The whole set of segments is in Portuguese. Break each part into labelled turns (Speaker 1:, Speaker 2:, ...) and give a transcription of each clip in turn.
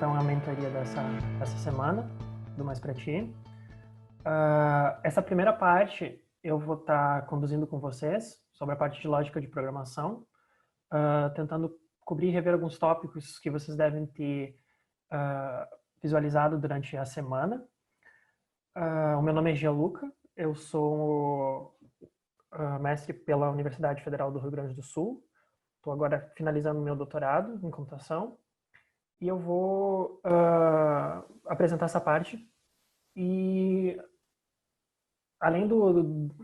Speaker 1: então a mentoria dessa semana, do Mais Pra Ti. Essa primeira parte eu vou estar conduzindo com vocês sobre a parte de lógica de programação, tentando cobrir e rever alguns tópicos que vocês devem ter visualizado durante a semana. O meu nome é Gianluca, eu sou mestre pela Universidade Federal do Rio Grande do Sul. Estou agora finalizando meu doutorado em computação e eu vou apresentar essa parte. E além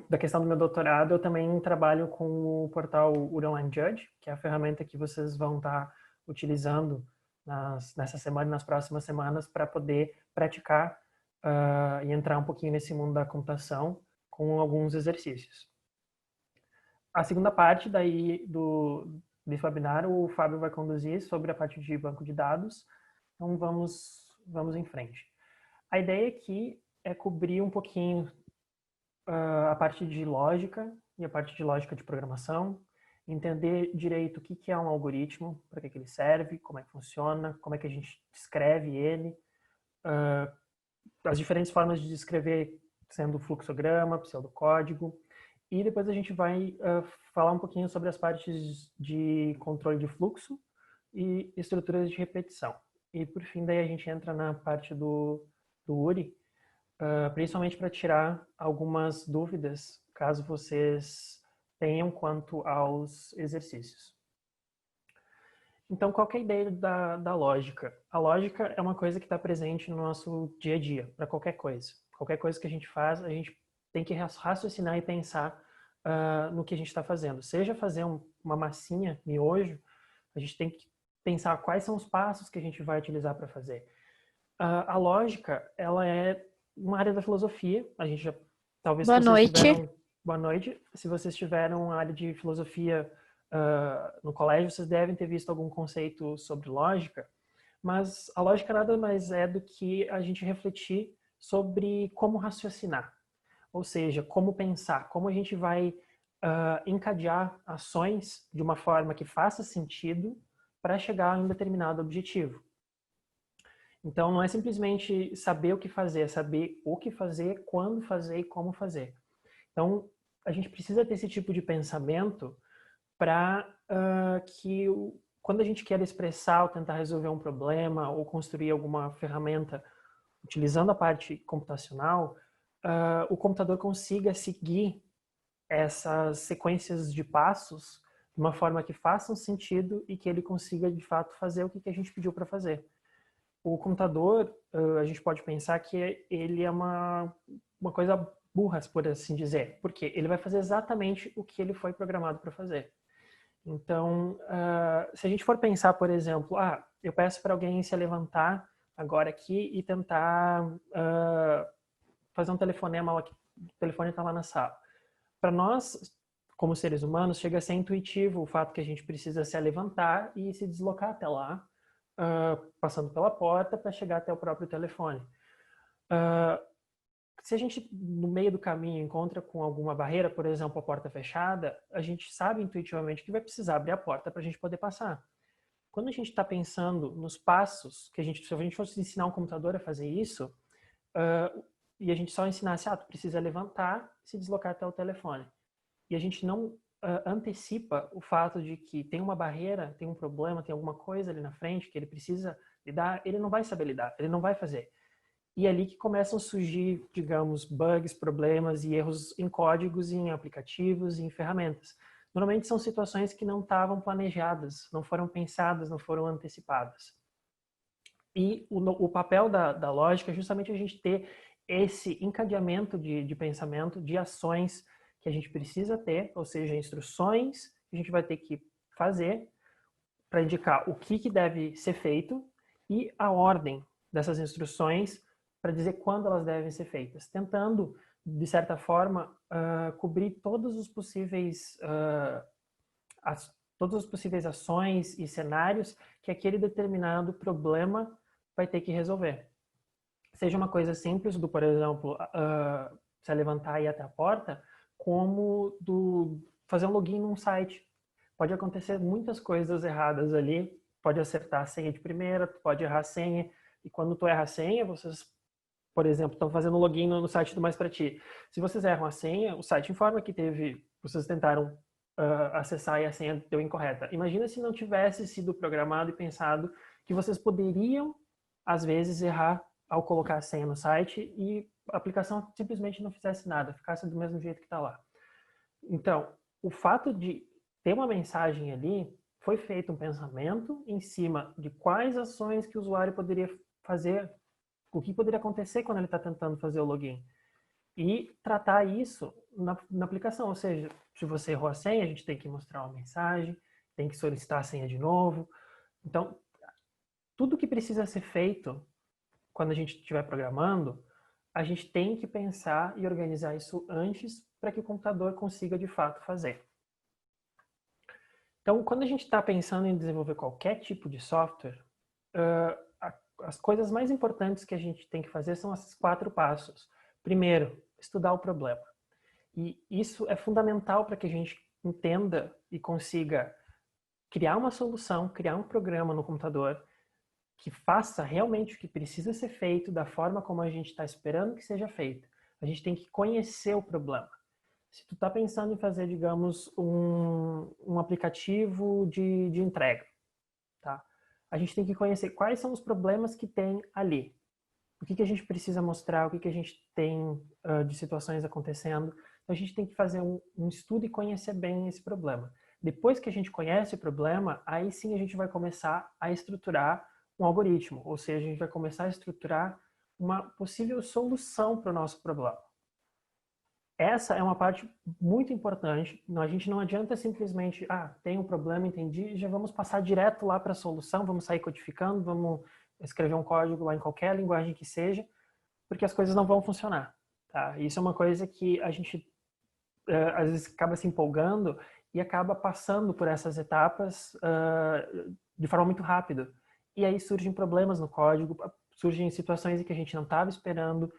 Speaker 1: da questão do meu doutorado, eu também trabalho com o portal URI Online Judge, que é a ferramenta que vocês vão estar utilizando nessa semana e nas próximas semanas para poder praticar e entrar um pouquinho nesse mundo da computação com alguns exercícios. A segunda parte desse webinar, o Fábio vai conduzir sobre a parte de banco de dados. Então vamos em frente. A ideia aqui é cobrir um pouquinho a parte de lógica e a parte de lógica de programação, entender direito o que é um algoritmo, para que ele serve, como é que funciona, como é que a gente descreve ele, as diferentes formas de descrever, sendo fluxograma, pseudocódigo, e depois a gente vai falar um pouquinho sobre as partes de controle de fluxo e estruturas de repetição. E por fim, daí a gente entra na parte do URI, principalmente para tirar algumas dúvidas, caso vocês tenham quanto aos exercícios. Então, qual que é a ideia da lógica? A lógica é uma coisa que está presente no nosso dia a dia, para qualquer coisa. Qualquer coisa que a gente faz, a gente tem que raciocinar e pensar no que a gente está fazendo. Seja fazer uma massinha, miojo, a gente tem que pensar quais são os passos que a gente vai utilizar para fazer. A lógica, ela é uma área da filosofia. A gente já, talvez
Speaker 2: Boa noite.
Speaker 1: Boa noite. Se vocês tiveram a área de filosofia no colégio, vocês devem ter visto algum conceito sobre lógica, mas a lógica nada mais é do que a gente refletir sobre como raciocinar, ou seja, como pensar, como a gente vai encadear ações de uma forma que faça sentido para chegar a um determinado objetivo. Então, não é simplesmente saber o que fazer, é saber o que fazer, quando fazer e como fazer. Então, a gente precisa ter esse tipo de pensamento para que quando a gente quer expressar ou tentar resolver um problema ou construir alguma ferramenta utilizando a parte computacional, o computador consiga seguir essas sequências de passos de uma forma que façam sentido e que ele consiga, de fato, fazer o que a gente pediu para fazer. O computador, a gente pode pensar que ele é uma coisa burra, por assim dizer, porque ele vai fazer exatamente o que ele foi programado para fazer. Então, se a gente for pensar, por exemplo, eu peço para alguém se levantar agora aqui e tentar fazer um telefonema, o telefone está lá na sala. Para nós, como seres humanos, chega a ser intuitivo o fato que a gente precisa se levantar e se deslocar até lá, passando pela porta para chegar até o próprio telefone. Se a gente, no meio do caminho, encontra com alguma barreira, por exemplo, a porta fechada, a gente sabe intuitivamente que vai precisar abrir a porta para a gente poder passar. Quando a gente está pensando nos passos, se a gente fosse ensinar um computador a fazer isso, e a gente só ensinasse, tu precisa levantar e se deslocar até o telefone. E a gente não antecipa o fato de que tem uma barreira, tem um problema, tem alguma coisa ali na frente que ele precisa lidar, ele não vai saber lidar, ele não vai fazer. E é ali que começam a surgir, digamos, bugs, problemas e erros em códigos, em aplicativos, em ferramentas. Normalmente são situações que não estavam planejadas, não foram pensadas, não foram antecipadas. E o papel da lógica é justamente a gente ter esse encadeamento de pensamento, de ações que a gente precisa ter, ou seja, instruções que a gente vai ter que fazer para indicar o que deve ser feito e a ordem dessas instruções para dizer quando elas devem ser feitas, tentando, de certa forma, cobrir todas as possíveis ações e cenários que aquele determinado problema vai ter que resolver. Seja uma coisa simples do, por exemplo, se levantar e ir até a porta, como do fazer um login num site. Pode acontecer muitas coisas erradas ali pode acertar a senha de primeira, tu pode errar a senha, e quando tu erra a senha, vocês, por exemplo, estão fazendo login no site do Mais Pra Ti. Se vocês erram a senha, o site informa que vocês tentaram acessar e a senha deu incorreta. Imagina se não tivesse sido programado e pensado que vocês poderiam, às vezes, errar ao colocar a senha no site e a aplicação simplesmente não fizesse nada, ficasse do mesmo jeito que está lá. Então, o fato de ter uma mensagem ali, foi feito um pensamento em cima de quais ações que o usuário poderia fazer, o que poderia acontecer quando ele está tentando fazer o login. E tratar isso na aplicação, ou seja, se você errou a senha, a gente tem que mostrar uma mensagem, tem que solicitar a senha de novo. Então, tudo que precisa ser feito quando a gente estiver programando, a gente tem que pensar e organizar isso antes para que o computador consiga de fato fazer. Então, quando a gente está pensando em desenvolver qualquer tipo de software, as coisas mais importantes que a gente tem que fazer são esses 4 passos. Primeiro, estudar o problema. E isso é fundamental para que a gente entenda e consiga criar uma solução, criar um programa no computador que faça realmente o que precisa ser feito da forma como a gente está esperando que seja feito. A gente tem que conhecer o problema. Se tu está pensando em fazer, digamos, um aplicativo de entrega, tá? A gente tem que conhecer quais são os problemas que tem ali. O que a gente precisa mostrar, o que a gente tem de situações acontecendo. Então, a gente tem que fazer um estudo e conhecer bem esse problema. Depois que a gente conhece o problema, aí sim a gente vai começar a estruturar um algoritmo, ou seja, a gente vai começar a estruturar uma possível solução para o nosso problema. Essa é uma parte muito importante. A gente não adianta simplesmente, tem um problema, entendi, já vamos passar direto lá para a solução, vamos sair codificando, vamos escrever um código lá em qualquer linguagem que seja, porque as coisas não vão funcionar. Tá? Isso é uma coisa que a gente às vezes acaba se empolgando e acaba passando por essas etapas de forma muito rápida. E aí surgem problemas no código, surgem situações em que a gente não estava esperando,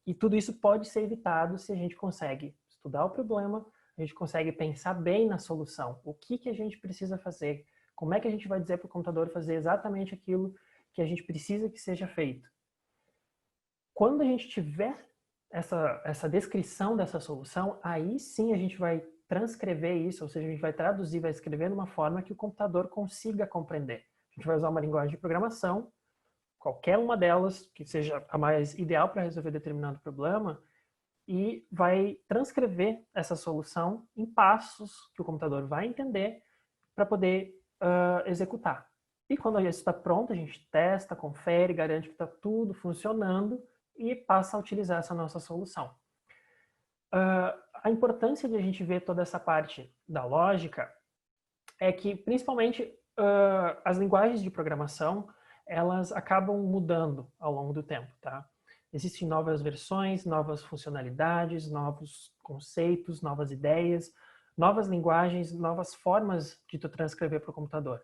Speaker 1: e tudo isso pode ser evitado se a gente consegue estudar o problema, a gente consegue pensar bem na solução. O que a gente precisa fazer? Como é que a gente vai dizer para o computador fazer exatamente aquilo que a gente precisa que seja feito? Quando a gente tiver essa descrição dessa solução, aí sim a gente vai transcrever isso, ou seja, a gente vai traduzir, vai escrever de uma forma que o computador consiga compreender. A gente vai usar uma linguagem de programação, qualquer uma delas, que seja a mais ideal para resolver determinado problema, e vai transcrever essa solução em passos que o computador vai entender para poder executar. E quando isso está pronto, a gente testa, confere, garante que está tudo funcionando e passa a utilizar essa nossa solução. A importância de a gente ver toda essa parte da lógica é que, principalmente, as linguagens de programação, elas acabam mudando ao longo do tempo, tá? Existem novas versões, novas funcionalidades, novos conceitos, novas ideias, novas linguagens, novas formas de tu transcrever para o computador.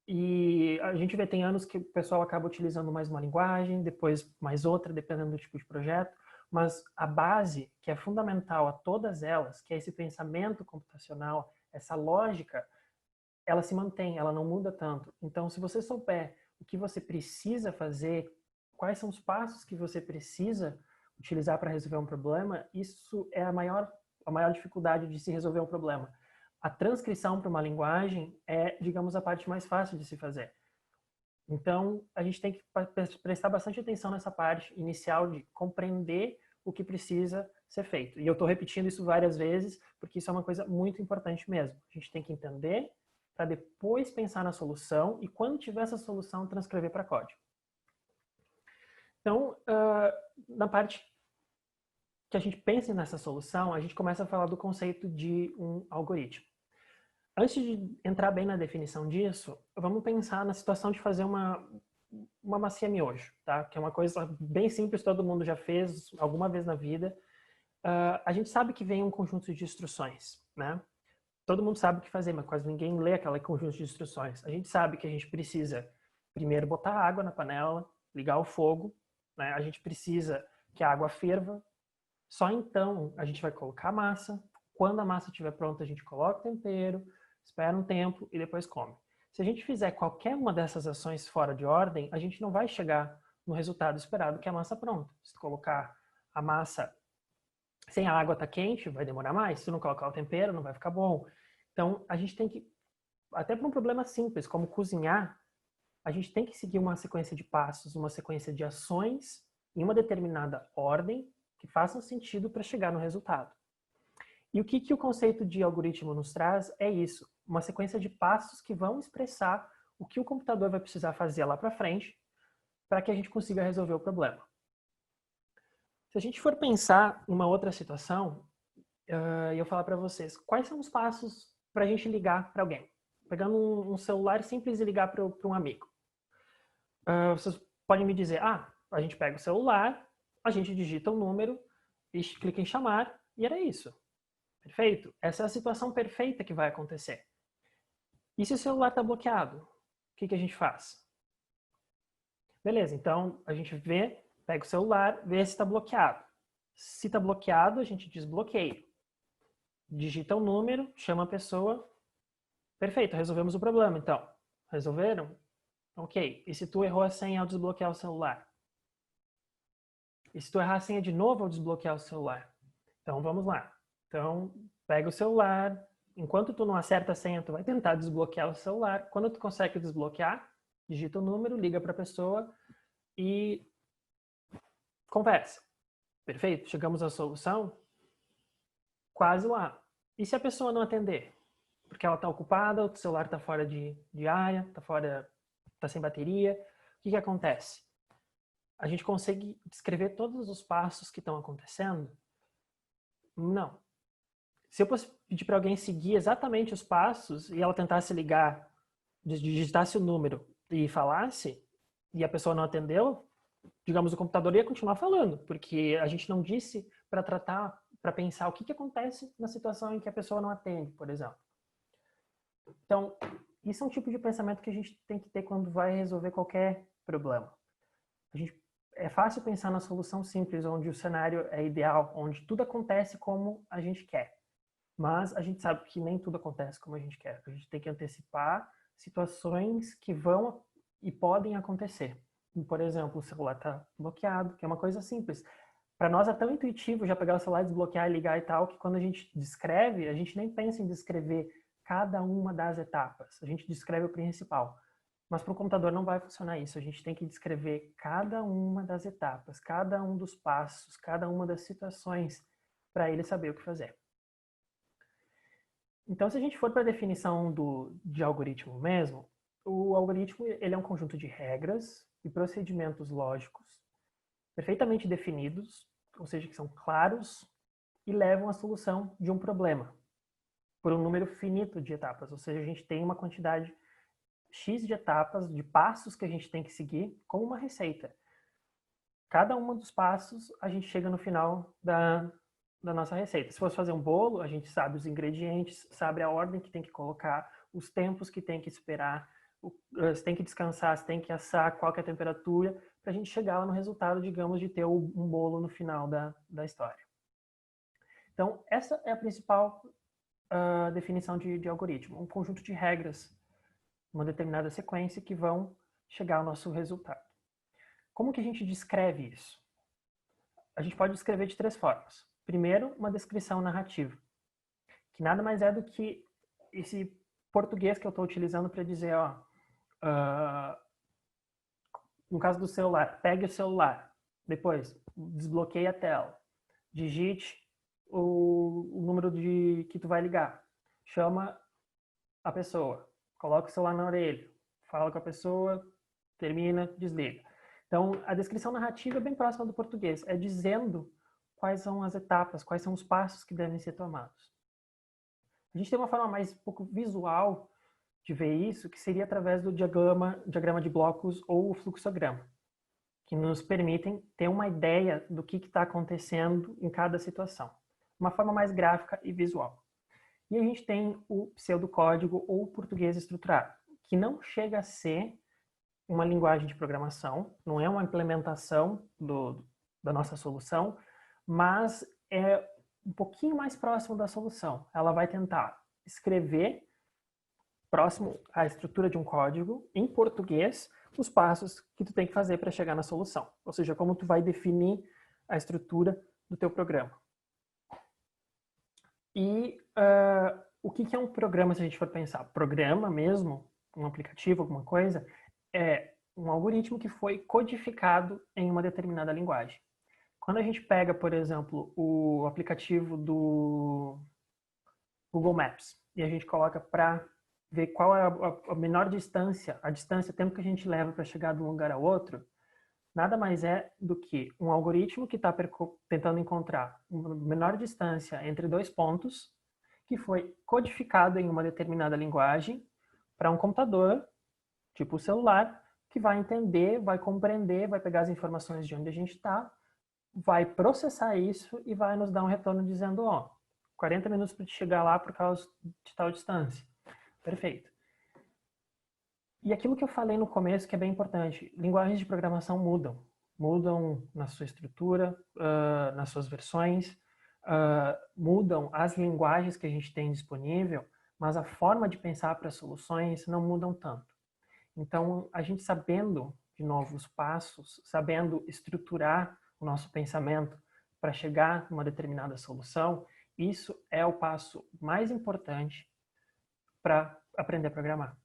Speaker 1: E a gente vê, tem anos que o pessoal acaba utilizando mais uma linguagem, depois mais outra, dependendo do tipo de projeto, mas a base, que é fundamental a todas elas, que é esse pensamento computacional, essa lógica, ela se mantém, ela não muda tanto. Então, se você souber o que você precisa fazer, quais são os passos que você precisa utilizar para resolver um problema, isso é a maior dificuldade de se resolver um problema. A transcrição para uma linguagem é, digamos, a parte mais fácil de se fazer. Então, a gente tem que prestar bastante atenção nessa parte inicial de compreender o que precisa ser feito. E eu estou repetindo isso várias vezes, porque isso é uma coisa muito importante mesmo. A gente tem que entender para depois pensar na solução e, quando tiver essa solução, transcrever para código. Então, na parte que a gente pensa nessa solução, a gente começa a falar do conceito de um algoritmo. Antes de entrar bem na definição disso, vamos pensar na situação de fazer uma massinha miojo, tá? Que é uma coisa bem simples, todo mundo já fez alguma vez na vida. A gente sabe que vem um conjunto de instruções, né? Todo mundo sabe o que fazer, mas quase ninguém lê aquele conjunto de instruções. A gente sabe que a gente precisa primeiro botar água na panela, ligar o fogo, né? A gente precisa que a água ferva. Só então a gente vai colocar a massa. Quando a massa estiver pronta, a gente coloca o tempero, espera um tempo e depois come. Se a gente fizer qualquer uma dessas ações fora de ordem, a gente não vai chegar no resultado esperado, que é a massa pronta. Se tu colocar a massa sem a água tá quente, vai demorar mais. Se tu não colocar o tempero, não vai ficar bom. Então, a gente tem que, até para um problema simples, como cozinhar, a gente tem que seguir uma sequência de passos, uma sequência de ações em uma determinada ordem que façam sentido para chegar no resultado. E o que o conceito de algoritmo nos traz é isso, uma sequência de passos que vão expressar o que o computador vai precisar fazer lá para frente para que a gente consiga resolver o problema. Se a gente for pensar em uma outra situação, eu falar para vocês, quais são os passos para a gente ligar para alguém? Pegando um celular simples e ligar para um amigo. Vocês podem me dizer, a gente pega o celular, a gente digita um número, e clica em chamar, e era isso. Perfeito? Essa é a situação perfeita que vai acontecer. E se o celular está bloqueado? O que a gente faz? Beleza, então a gente pega o celular, vê se está bloqueado. Se está bloqueado, a gente desbloqueia. Digita o número, chama a pessoa. Perfeito, resolvemos o problema então. Resolveram? Ok. E se tu errou a senha ao desbloquear o celular? E se tu errar a senha de novo ao desbloquear o celular? Então vamos lá. Então, pega o celular. Enquanto tu não acerta a senha, tu vai tentar desbloquear o celular. Quando tu consegue desbloquear, digita o número, liga para a pessoa e conversa. Perfeito? Chegamos à solução? Quase lá. E se a pessoa não atender? Porque ela está ocupada, o celular está fora de área, está sem bateria. O que acontece? A gente consegue descrever todos os passos que estão acontecendo? Não. Se eu fosse pedir para alguém seguir exatamente os passos e ela tentasse ligar, digitasse o número e falasse, e a pessoa não atendeu, digamos, o computador ia continuar falando, porque a gente não disse para pensar o que acontece na situação em que a pessoa não atende, por exemplo. Então, isso é um tipo de pensamento que a gente tem que ter quando vai resolver qualquer problema. É fácil pensar na solução simples, onde o cenário é ideal, onde tudo acontece como a gente quer. Mas a gente sabe que nem tudo acontece como a gente quer. A gente tem que antecipar situações que vão e podem acontecer. Por exemplo, o celular está bloqueado, que é uma coisa simples. Para nós é tão intuitivo já pegar o celular, desbloquear, ligar e tal, que quando a gente descreve, a gente nem pensa em descrever cada uma das etapas. A gente descreve o principal. Mas para o computador não vai funcionar isso. A gente tem que descrever cada uma das etapas, cada um dos passos, cada uma das situações para ele saber o que fazer. Então, se a gente for para a definição de algoritmo mesmo, o algoritmo ele é um conjunto de regras e procedimentos lógicos perfeitamente definidos, ou seja, que são claros e levam à solução de um problema por um número finito de etapas. Ou seja, a gente tem uma quantidade X de etapas, de passos que a gente tem que seguir, como uma receita. Cada um dos passos, a gente chega no final da nossa receita. Se fosse fazer um bolo, a gente sabe os ingredientes, sabe a ordem que tem que colocar, os tempos que tem que esperar, se tem que descansar, se tem que assar, qual que é a temperatura, para a gente chegar lá no resultado, digamos, de ter um bolo no final da história. Então, essa é a principal definição de algoritmo, um conjunto de regras, uma determinada sequência que vão chegar ao nosso resultado. Como que a gente descreve isso? A gente pode descrever de 3 formas. Primeiro, uma descrição narrativa, que nada mais é do que esse português que eu estou utilizando para dizer, no caso do celular, pegue o celular, depois desbloqueie a tela, digite o número que tu vai ligar, chama a pessoa, coloca o celular na orelha, fala com a pessoa, termina, desliga. Então, a descrição narrativa é bem próxima do português, é dizendo quais são as etapas, quais são os passos que devem ser tomados. A gente tem uma forma mais um pouco visual de ver isso, que seria através do diagrama de blocos ou o fluxograma, que nos permitem ter uma ideia do que está acontecendo em cada situação. Uma forma mais gráfica e visual. E a gente tem o pseudocódigo ou português estruturado, que não chega a ser uma linguagem de programação, não é uma implementação da nossa solução, mas é um pouquinho mais próximo da solução. Ela vai tentar escrever próximo à estrutura de um código, em português, os passos que tu tem que fazer para chegar na solução. Ou seja, como tu vai definir a estrutura do teu programa. E o que é um programa, se a gente for pensar? Programa mesmo, um aplicativo, alguma coisa, é um algoritmo que foi codificado em uma determinada linguagem. Quando a gente pega, por exemplo, o aplicativo do Google Maps e a gente coloca para ver qual é a menor distância, o tempo que a gente leva para chegar de um lugar a outro, nada mais é do que um algoritmo que está tentando encontrar uma menor distância entre dois pontos que foi codificado em uma determinada linguagem para um computador, tipo o celular, que vai entender, vai compreender, vai pegar as informações de onde a gente está, vai processar isso e vai nos dar um retorno dizendo, ó, 40 minutos para te chegar lá por causa de tal distância. Perfeito. E aquilo que eu falei no começo, que é bem importante, linguagens de programação mudam. Mudam na sua estrutura, nas suas versões, mudam as linguagens que a gente tem disponível, mas a forma de pensar para soluções não mudam tanto. Então, a gente sabendo, de novo, os passos, sabendo estruturar o nosso pensamento para chegar numa determinada solução, isso é o passo mais importante para aprender a programar.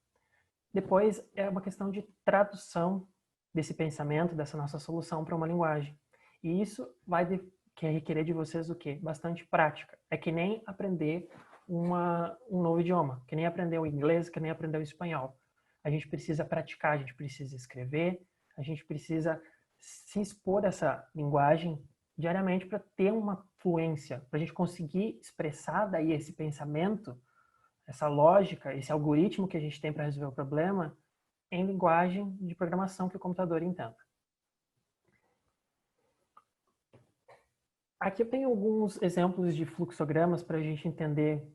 Speaker 1: Depois é uma questão de tradução desse pensamento, dessa nossa solução para uma linguagem. E isso vai requerer de vocês o quê? Bastante prática. É que nem aprender um novo idioma, que nem aprender o inglês, que nem aprender o espanhol. A gente precisa praticar, a gente precisa escrever, a gente precisa se expor a essa linguagem diariamente para ter uma fluência, para a gente conseguir expressar daí esse pensamento, essa lógica, esse algoritmo que a gente tem para resolver o problema em linguagem de programação que o computador entenda. Aqui eu tenho alguns exemplos de fluxogramas para a gente entender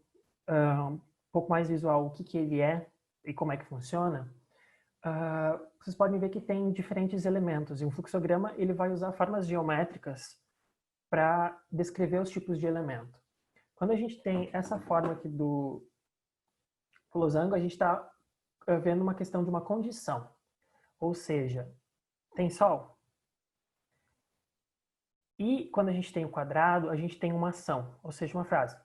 Speaker 1: um pouco mais visual o que ele é e como é que funciona. Vocês podem ver que tem diferentes elementos e um fluxograma ele vai usar formas geométricas para descrever os tipos de elemento. Quando a gente tem essa forma aqui do losango, a gente está vendo uma questão de uma condição. Ou seja, tem sol. E quando a gente tem o quadrado, a gente tem uma ação, ou seja, uma frase.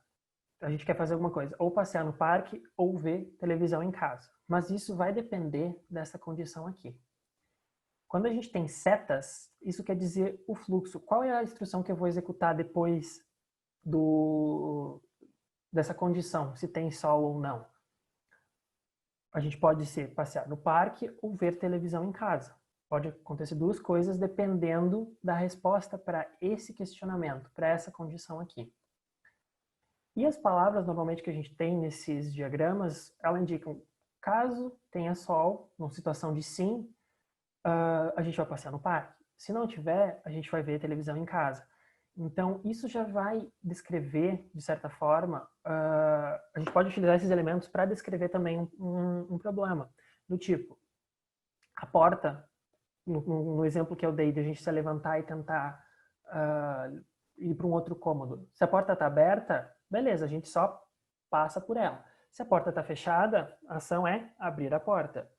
Speaker 1: A gente quer fazer alguma coisa, ou passear no parque, ou ver televisão em casa. Mas isso vai depender dessa condição aqui. Quando a gente tem setas, isso quer dizer o fluxo. Qual é a instrução que eu vou executar depois dessa condição, se tem sol ou não? A gente pode ser passear no parque ou ver televisão em casa. Pode acontecer duas coisas dependendo da resposta para esse questionamento, para essa condição aqui. E as palavras, normalmente, que a gente tem nesses diagramas, elas indicam, caso tenha sol, numa situação de sim, a gente vai passear no parque. Se não tiver, a gente vai ver televisão em casa. Então, isso já vai descrever, de certa forma, a gente pode utilizar esses elementos para descrever também um problema. Do tipo, a porta, no exemplo que eu dei de a gente se levantar e tentar ir para um outro cômodo. Se a porta está aberta, beleza, a gente só passa por ela. Se a porta está fechada, a ação é abrir a porta.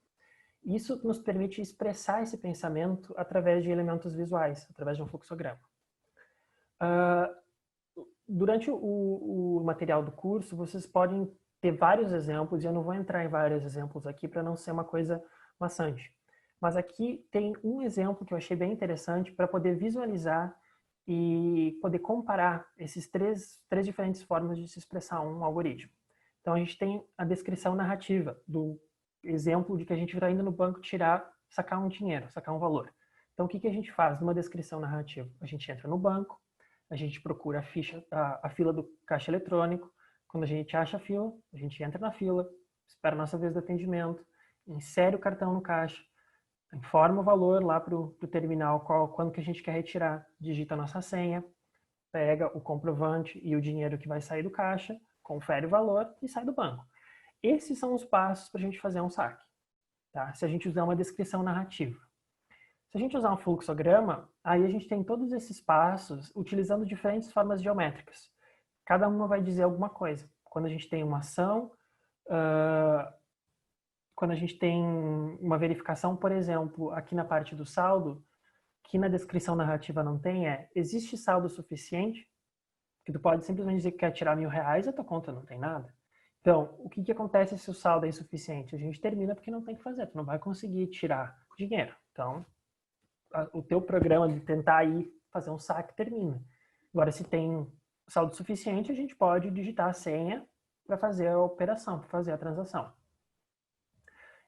Speaker 1: Isso nos permite expressar esse pensamento através de elementos visuais, através de um fluxograma. Durante o material do curso, vocês podem ter vários exemplos, e eu não vou entrar em vários exemplos aqui para não ser uma coisa maçante. Mas aqui tem um exemplo que eu achei bem interessante para poder visualizar e poder comparar esses três diferentes formas de se expressar um algoritmo. Então, a gente tem a descrição narrativa do exemplo de que a gente está indo no banco sacar um dinheiro, sacar um valor. Então, o que a gente faz numa descrição narrativa? A gente entra no banco, a gente procura a fila do caixa eletrônico. Quando a gente acha a fila, a gente entra na fila, espera a nossa vez do atendimento, insere o cartão no caixa, informa o valor lá para o terminal, quando que a gente quer retirar, digita a nossa senha, pega o comprovante e o dinheiro que vai sair do caixa, confere o valor e sai do banco. Esses são os passos para a gente fazer um saque, tá? Se a gente usar uma descrição narrativa. Se a gente usar um fluxograma, aí a gente tem todos esses passos utilizando diferentes formas geométricas. Cada uma vai dizer alguma coisa. Quando a gente tem uma ação, quando a gente tem uma verificação, por exemplo, aqui na parte do saldo, que na descrição narrativa não tem, existe saldo suficiente? Que tu pode simplesmente dizer que quer tirar R$1.000 e a tua conta não tem nada. Então, o que acontece se o saldo é insuficiente? A gente termina porque não tem o que fazer, tu não vai conseguir tirar dinheiro. Então, o teu programa de tentar ir fazer um saque termina. Agora, se tem saldo suficiente, a gente pode digitar a senha para fazer a operação, para fazer a transação.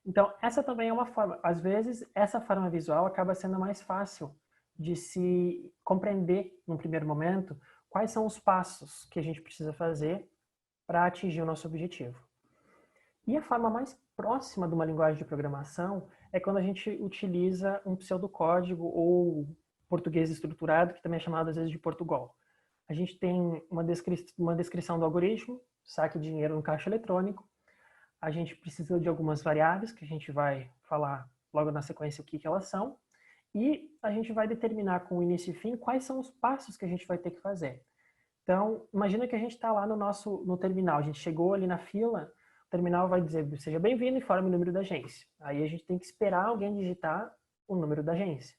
Speaker 1: Então, essa também é uma forma. Às vezes, essa forma visual acaba sendo mais fácil de se compreender, num primeiro momento, quais são os passos que a gente precisa fazer para atingir o nosso objetivo. E a forma mais próxima de uma linguagem de programação é quando a gente utiliza um pseudocódigo ou português estruturado, que também é chamado às vezes de Portugal. A gente tem uma descrição do algoritmo, saque de dinheiro no caixa eletrônico. A gente precisa de algumas variáveis, que a gente vai falar logo na sequência o que elas são. E a gente vai determinar com o início e fim quais são os passos que a gente vai ter que fazer. Então, imagina que a gente está lá no terminal, a gente chegou ali na fila, o terminal vai dizer, seja bem-vindo, informe o número da agência. Aí a gente tem que esperar alguém digitar o número da agência.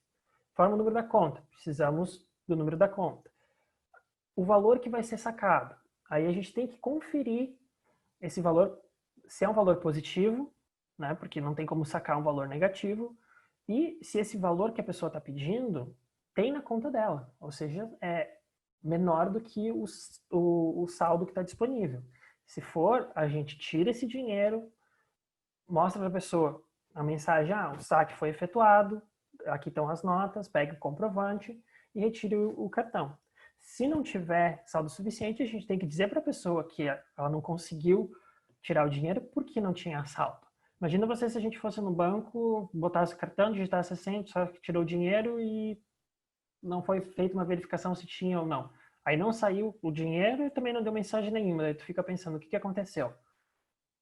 Speaker 1: Informa o número da conta, precisamos do número da conta. O valor que vai ser sacado. Aí a gente tem que conferir esse valor, se é um valor positivo, né, porque não tem como sacar um valor negativo, e se esse valor que a pessoa está pedindo tem na conta dela, ou seja, é menor do que o saldo que está disponível. Se for, a gente tira esse dinheiro, mostra para a pessoa a mensagem, o saque foi efetuado, aqui estão as notas, pegue o comprovante e retire o cartão. Se não tiver saldo suficiente, a gente tem que dizer para a pessoa que ela não conseguiu tirar o dinheiro porque não tinha saldo. Imagina você se a gente fosse no banco, botasse o cartão, digitasse assim, só tirou o dinheiro e não foi feita uma verificação se tinha ou não. Aí não saiu o dinheiro e também não deu mensagem nenhuma. Daí tu fica pensando, o que aconteceu?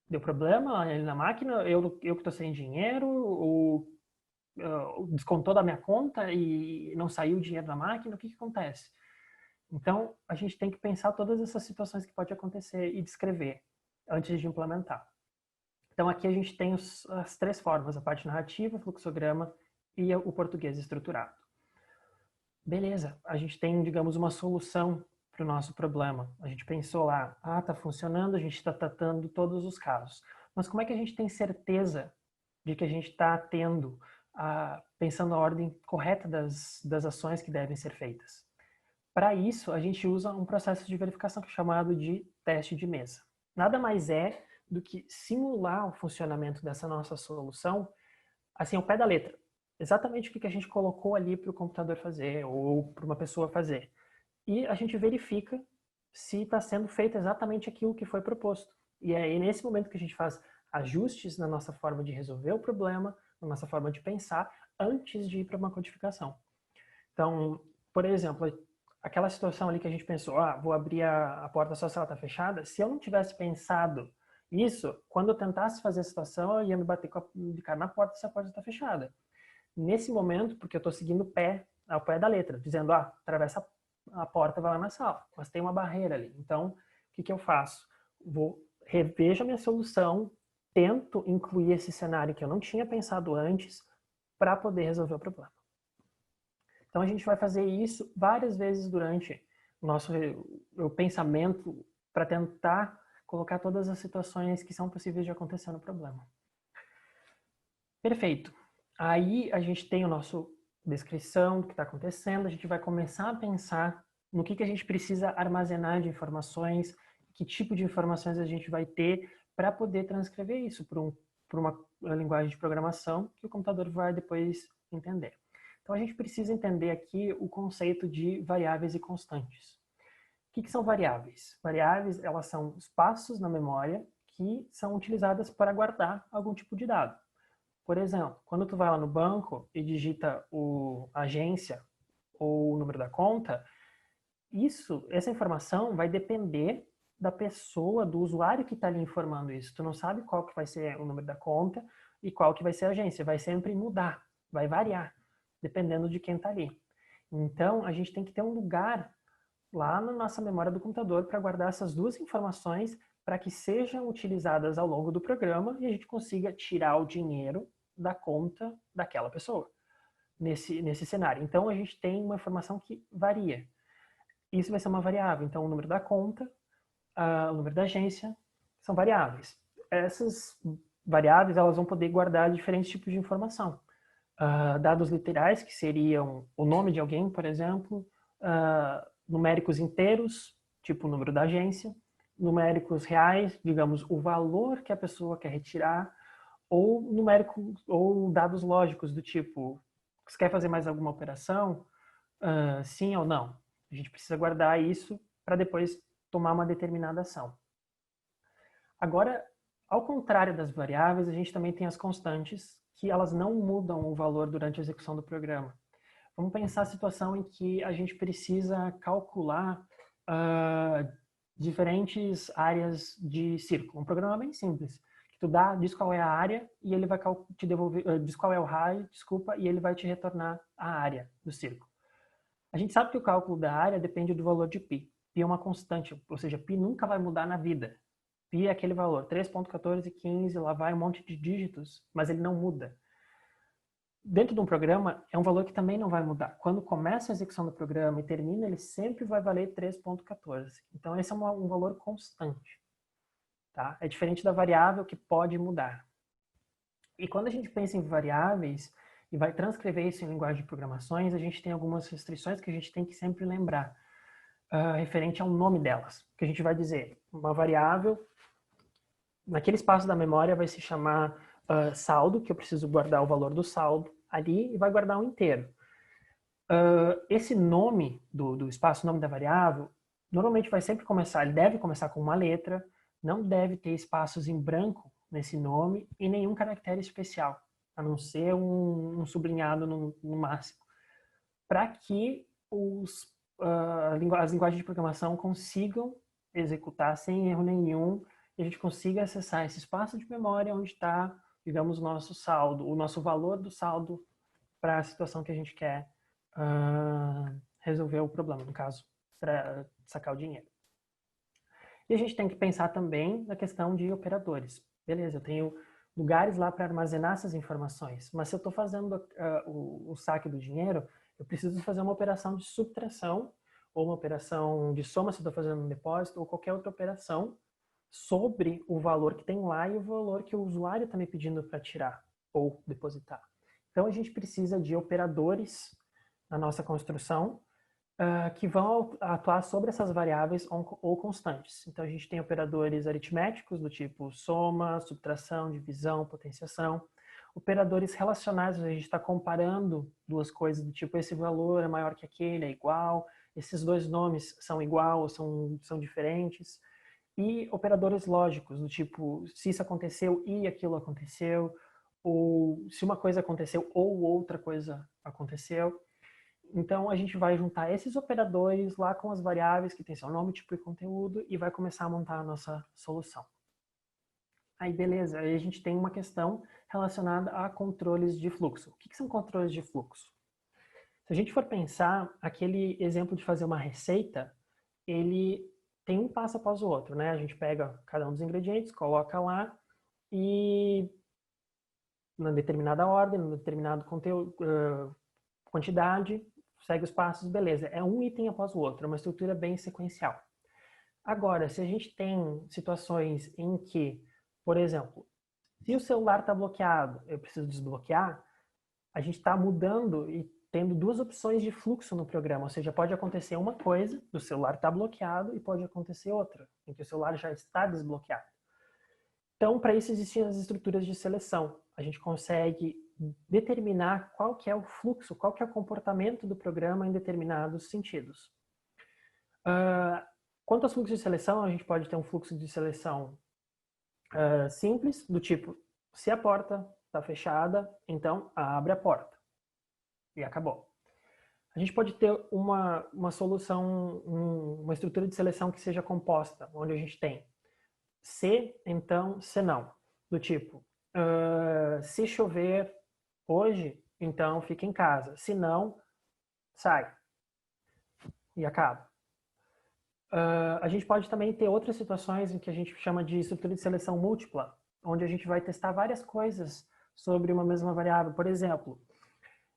Speaker 1: Deu problema ali na máquina? Eu que estou sem dinheiro? Ou descontou da minha conta e não saiu o dinheiro da máquina? O que acontece? Então, a gente tem que pensar todas essas situações que pode acontecer e descrever antes de implementar. Então, aqui a gente tem as três formas, a parte narrativa, fluxograma e o português estruturado. Beleza, a gente tem, digamos, uma solução para o nosso problema. A gente pensou lá, está funcionando, a gente está tratando todos os casos. Mas como é que a gente tem certeza de que a gente está pensando a ordem correta das ações que devem ser feitas? Para isso, a gente usa um processo de verificação que é chamado de teste de mesa. Nada mais é do que simular o funcionamento dessa nossa solução, assim, ao pé da letra. Exatamente o que a gente colocou ali para o computador fazer ou para uma pessoa fazer. E a gente verifica se está sendo feito exatamente aquilo que foi proposto. E é aí nesse momento que a gente faz ajustes na nossa forma de resolver o problema, na nossa forma de pensar, antes de ir para uma codificação. Então, por exemplo, aquela situação ali que a gente pensou, vou abrir a porta só se ela está fechada, se eu não tivesse pensado isso, quando eu tentasse fazer a situação, eu ia me bater de cara na porta se a porta está fechada. Nesse momento, porque eu estou seguindo ao pé da letra, dizendo, atravessa a porta, vai lá na sala, mas tem uma barreira ali. Então, o que eu faço? Revejo a minha solução, tento incluir esse cenário que eu não tinha pensado antes para poder resolver o problema. Então, a gente vai fazer isso várias vezes durante o pensamento para tentar colocar todas as situações que são possíveis de acontecer no problema. Perfeito. Aí a gente tem a nossa descrição do que está acontecendo, a gente vai começar a pensar no que a gente precisa armazenar de informações, que tipo de informações a gente vai ter para poder transcrever isso para uma linguagem de programação que o computador vai depois entender. Então a gente precisa entender aqui o conceito de variáveis e constantes. O que são variáveis? Variáveis, elas são espaços na memória que são utilizadas para guardar algum tipo de dado. Por exemplo, quando tu vai lá no banco e digita a agência ou o número da conta, essa informação vai depender da pessoa, do usuário que está ali informando isso. Tu não sabe qual que vai ser o número da conta e qual que vai ser a agência. Vai sempre mudar, vai variar, dependendo de quem está ali. Então, a gente tem que ter um lugar lá na nossa memória do computador para guardar essas duas informações para que sejam utilizadas ao longo do programa e a gente consiga tirar o dinheiro da conta daquela pessoa nesse cenário. Então, a gente tem uma informação que varia. Isso vai ser uma variável. Então, o número da conta, o número da agência, são variáveis. Essas variáveis, elas vão poder guardar diferentes tipos de informação. Dados literais, que seriam o nome de alguém, por exemplo, numéricos inteiros, tipo o número da agência, numéricos reais, digamos, o valor que a pessoa quer retirar, ou dados lógicos do tipo, você quer fazer mais alguma operação? Sim ou não? A gente precisa guardar isso para depois tomar uma determinada ação. Agora, ao contrário das variáveis, a gente também tem as constantes, que elas não mudam o valor durante a execução do programa. Vamos pensar a situação em que a gente precisa calcular diferentes áreas de círculo. Um programa bem simples. Tu diz qual é a área e ele vai te devolver, diz qual é o raio, desculpa, e ele vai te retornar a área do círculo. A gente sabe que o cálculo da área depende do valor de π. π é uma constante, ou seja, π nunca vai mudar na vida. Π é aquele valor, 3.1415, lá vai um monte de dígitos, mas ele não muda. Dentro de um programa, é um valor que também não vai mudar. Quando começa a execução do programa e termina, ele sempre vai valer 3.14. Então, esse é um valor constante. Tá? É diferente da variável que pode mudar. E quando a gente pensa em variáveis e vai transcrever isso em linguagem de programações, a gente tem algumas restrições que a gente tem que sempre lembrar, referente ao nome delas. Que a gente vai dizer, uma variável, naquele espaço da memória vai se chamar saldo, que eu preciso guardar o valor do saldo ali e vai guardar um inteiro. Esse nome do espaço, nome da variável, normalmente vai sempre começar, ele deve começar com uma letra, não deve ter espaços em branco nesse nome e nenhum caractere especial, a não ser um sublinhado no máximo, para que as linguagens de programação consigam executar sem erro nenhum e a gente consiga acessar esse espaço de memória onde está, digamos, o nosso saldo, o nosso valor do saldo para a situação que a gente quer resolver o problema, no caso, para sacar o dinheiro. E a gente tem que pensar também na questão de operadores. Beleza, eu tenho lugares lá para armazenar essas informações, mas se eu estou fazendo o saque do dinheiro, eu preciso fazer uma operação de subtração ou uma operação de soma se eu estou fazendo um depósito ou qualquer outra operação sobre o valor que tem lá e o valor que o usuário está me pedindo para tirar ou depositar. Então a gente precisa de operadores na nossa construção que vão atuar sobre essas variáveis ou constantes. Então a gente tem operadores aritméticos do tipo soma, subtração, divisão, potenciação. Operadores relacionais, a gente está comparando duas coisas do tipo esse valor é maior que aquele, é igual, esses dois nomes são igual ou são diferentes. E operadores lógicos, do tipo se isso aconteceu e aquilo aconteceu, ou se uma coisa aconteceu ou outra coisa aconteceu. Então, a gente vai juntar esses operadores lá com as variáveis que tem seu nome, tipo e conteúdo e vai começar a montar a nossa solução. Aí, beleza, aí a gente tem uma questão relacionada a controles de fluxo. O que são controles de fluxo? Se a gente for pensar, aquele exemplo de fazer uma receita, ele tem um passo após o outro, né? A gente pega cada um dos ingredientes, coloca lá e na determinada ordem, na determinada quantidade, segue os passos, beleza. É um item após o outro, é uma estrutura bem sequencial. Agora, se a gente tem situações em que, por exemplo, se o celular está bloqueado, eu preciso desbloquear, a gente está mudando e tendo duas opções de fluxo no programa, ou seja, pode acontecer uma coisa, o celular está bloqueado, e pode acontecer outra, em que o celular já está desbloqueado. Então, para isso existem as estruturas de seleção. A gente consegue determinar qual que é o fluxo, qual que é o comportamento do programa em determinados sentidos. Quanto aos fluxos de seleção, a gente pode ter um fluxo de seleção simples, do tipo, se a porta está fechada, então abre a porta. E acabou. A gente pode ter uma solução, uma estrutura de seleção que seja composta, onde a gente tem se, então, se não. Do tipo, se chover hoje, então fica em casa. Se não, sai. E acaba. A gente pode também ter outras situações em que a gente chama de estrutura de seleção múltipla, onde a gente vai testar várias coisas sobre uma mesma variável. Por exemplo,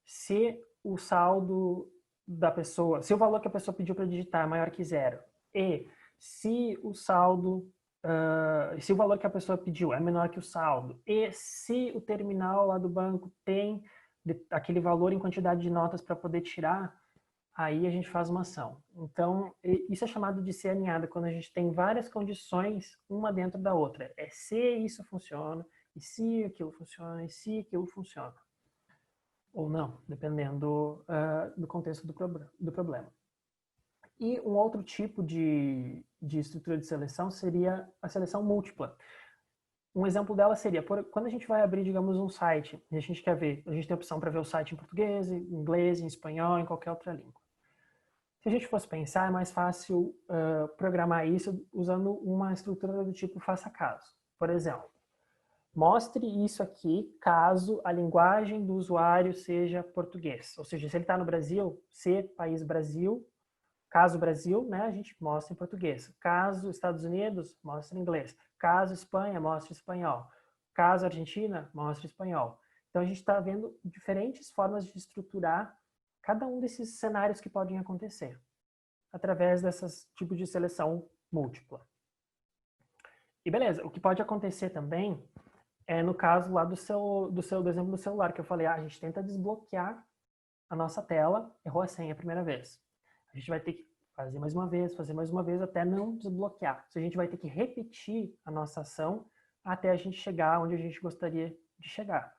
Speaker 1: se o saldo da pessoa, se o valor que a pessoa pediu para digitar é maior que zero, e se o saldo, se o valor que a pessoa pediu é menor que o saldo, e se o terminal lá do banco tem aquele valor em quantidade de notas para poder tirar, aí a gente faz uma ação. Então, isso é chamado de ser alinhada, quando a gente tem várias condições, uma dentro da outra. É se isso funciona, e se aquilo funciona, e se aquilo funciona. Ou não, dependendo do contexto do problema. E um outro tipo de estrutura de seleção seria a seleção múltipla. Um exemplo dela seria, quando a gente vai abrir, digamos, um site, e a gente quer ver, a gente tem a opção para ver o site em português, em inglês, em espanhol, em qualquer outra língua. Se a gente fosse pensar, é mais fácil programar isso usando uma estrutura do tipo faça caso. Por exemplo, mostre isso aqui caso a linguagem do usuário seja português. Ou seja, se ele está no Brasil, se país Brasil, caso Brasil, né, a gente mostra em português. Caso Estados Unidos, mostra em inglês. Caso Espanha, mostra espanhol. Caso Argentina, mostra espanhol. Então a gente está vendo diferentes formas de estruturar cada um desses cenários que podem acontecer através desses tipos de seleção múltipla. E beleza, o que pode acontecer também é no caso lá do exemplo do celular, que eu falei, a gente tenta desbloquear a nossa tela, errou a senha a primeira vez. A gente vai ter que fazer mais uma vez, até não desbloquear. A gente vai ter que repetir a nossa ação até a gente chegar onde a gente gostaria de chegar.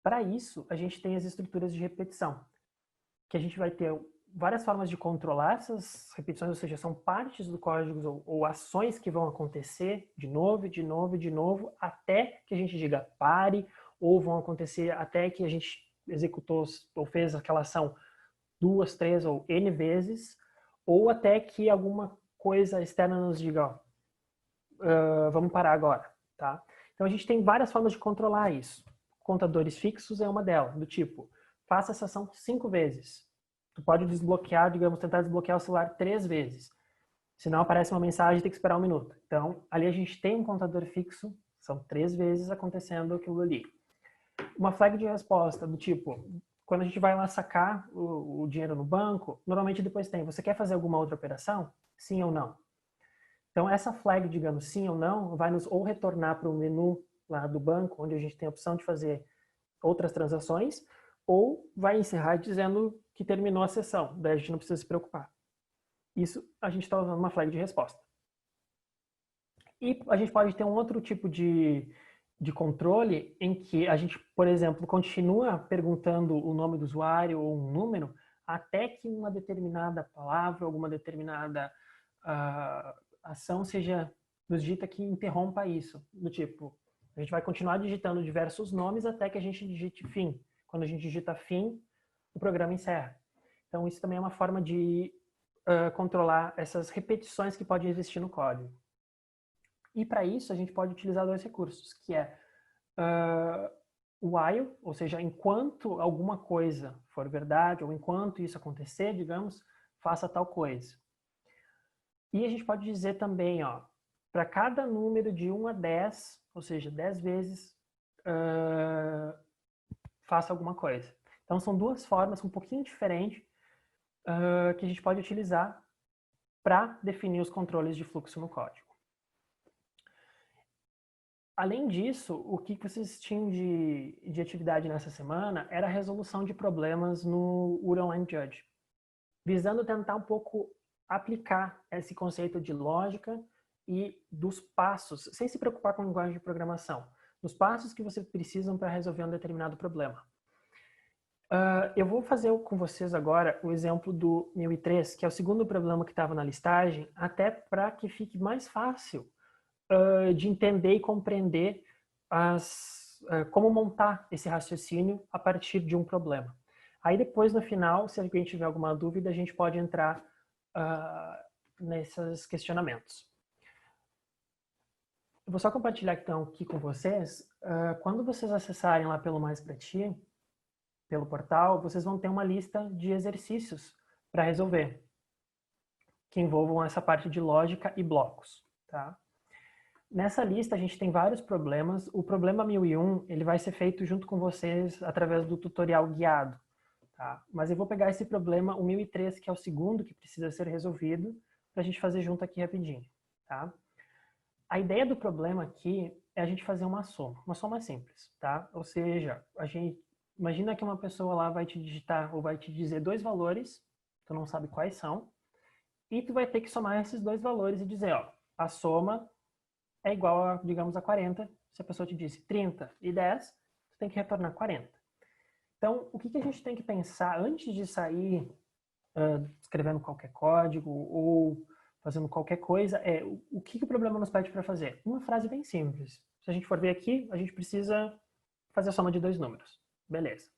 Speaker 1: Para isso, a gente tem as estruturas de repetição, que a gente vai ter várias formas de controlar essas repetições, ou seja, são partes do código ou ações que vão acontecer de novo, de novo, de novo, até que a gente diga pare, ou vão acontecer até que a gente executou ou fez aquela ação 2, 3 ou N vezes, ou até que alguma coisa externa nos diga, ó, vamos parar agora, tá? Então a gente tem várias formas de controlar isso. Contadores fixos é uma delas, do tipo, faça essa ação 5 vezes. Tu pode desbloquear, digamos, tentar desbloquear o celular 3 vezes. Senão aparece uma mensagem e tem que esperar 1 minuto. Então, ali a gente tem um contador fixo, são 3 vezes acontecendo aquilo ali. Uma flag de resposta do tipo, quando a gente vai lá sacar o dinheiro no banco, normalmente depois tem, você quer fazer alguma outra operação? Sim ou não? Então, essa flag, digamos, sim ou não, vai nos ou retornar para o menu lá do banco, onde a gente tem a opção de fazer outras transações, ou vai encerrar dizendo que terminou a sessão, daí a gente não precisa se preocupar. Isso a gente está usando uma flag de resposta. E a gente pode ter um outro tipo de controle em que a gente, por exemplo, continua perguntando o nome do usuário ou um número até que uma determinada palavra, alguma determinada ação seja nos dita que interrompa isso. Do tipo, a gente vai continuar digitando diversos nomes até que a gente digite fim. Quando a gente digita fim, o programa encerra. Então, isso também é uma forma de controlar essas repetições que podem existir no código. E para isso, a gente pode utilizar 2 recursos, que é o while, ou seja, enquanto alguma coisa for verdade, ou enquanto isso acontecer, digamos, faça tal coisa. E a gente pode dizer também, para cada número de 1 a 10, ou seja, 10 vezes, faça alguma coisa. Então, são 2 formas um pouquinho diferentes que a gente pode utilizar para definir os controles de fluxo no código. Além disso, o que vocês tinham de atividade nessa semana era a resolução de problemas no Online Judge, visando tentar um pouco aplicar esse conceito de lógica e dos passos, sem se preocupar com a linguagem de programação, dos passos que vocês precisam para resolver um determinado problema. Eu vou fazer com vocês agora o exemplo do 1003, que é o segundo problema que estava na listagem, até para que fique mais fácil de entender e compreender como montar esse raciocínio a partir de um problema. Aí depois, no final, se alguém tiver alguma dúvida, a gente pode entrar nesses questionamentos. Eu vou só compartilhar então aqui com vocês. Quando vocês acessarem lá pelo Mais Pra Ti, pelo portal, vocês vão ter uma lista de exercícios para resolver. que envolvam essa parte de lógica e blocos, tá? Nessa lista a gente tem vários problemas. O problema 1001, ele vai ser feito junto com vocês através do tutorial guiado, tá? Mas eu vou pegar esse problema, o 1003, que é o segundo que precisa ser resolvido, para a gente fazer junto aqui rapidinho, tá? A ideia do problema aqui é a gente fazer uma soma simples, tá? Ou seja, imagina que uma pessoa lá vai te digitar ou vai te dizer dois valores, tu não sabe quais são, e tu vai ter que somar esses dois valores e dizer, ó, a soma é igual a, digamos, a 40. Se a pessoa te disse 30 e 10, tu tem que retornar 40. Então, o que a gente tem que pensar antes de sair escrevendo qualquer código ou fazendo qualquer coisa é o que o problema nos pede para fazer? Uma frase bem simples. Se a gente for ver aqui, a gente precisa fazer a soma de dois números. Beleza.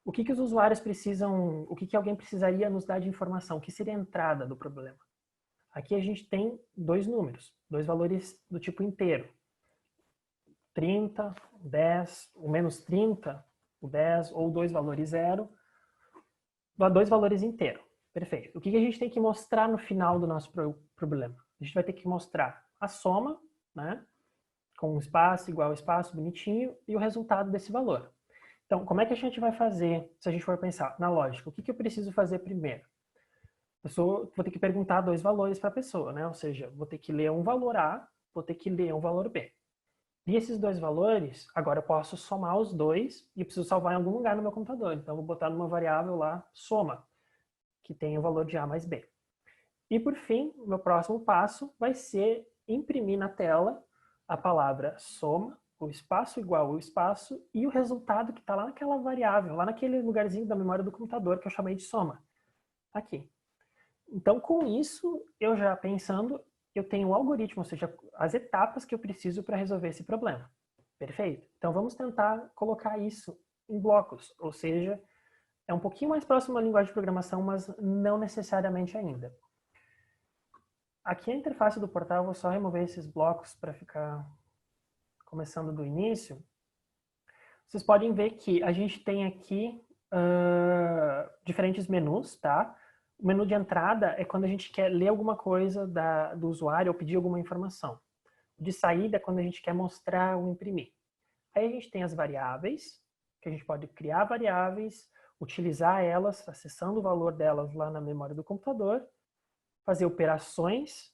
Speaker 1: O que os usuários precisam, o que alguém precisaria nos dar de informação? O que seria a entrada do problema? Aqui a gente tem dois números, dois valores do tipo inteiro. 30, 10, o menos 30, o 10, ou dois valores zero, dois valores inteiro. Perfeito. O que a gente tem que mostrar no final do nosso problema? A gente vai ter que mostrar a soma, né? Com um espaço igual espaço, bonitinho, e o resultado desse valor. Então, como é que a gente vai fazer, se a gente for pensar na lógica? O que eu preciso fazer primeiro? Vou ter que perguntar dois valores para a pessoa, né? Ou seja, vou ter que ler um valor A, vou ter que ler um valor B. E esses dois valores, agora eu posso somar os dois e eu preciso salvar em algum lugar no meu computador. Então, eu vou botar numa variável lá, soma, que tem o valor de A mais B. E, por fim, o meu próximo passo vai ser imprimir na tela a palavra soma, o espaço igual ao espaço e o resultado que está lá naquela variável, lá naquele lugarzinho da memória do computador que eu chamei de soma. Aqui. Então, com isso, eu já pensando, eu tenho um algoritmo, ou seja, as etapas que eu preciso para resolver esse problema. Perfeito? Então, vamos tentar colocar isso em blocos, ou seja, é um pouquinho mais próximo à linguagem de programação, mas não necessariamente ainda. Aqui a interface do portal, eu vou só remover esses blocos para ficar começando do início. Vocês podem ver que a gente tem aqui diferentes menus, tá? O menu de entrada é quando a gente quer ler alguma coisa do usuário ou pedir alguma informação. O de saída é quando a gente quer mostrar ou imprimir. Aí a gente tem as variáveis, que a gente pode criar variáveis, utilizar elas, acessando o valor delas lá na memória do computador, fazer operações,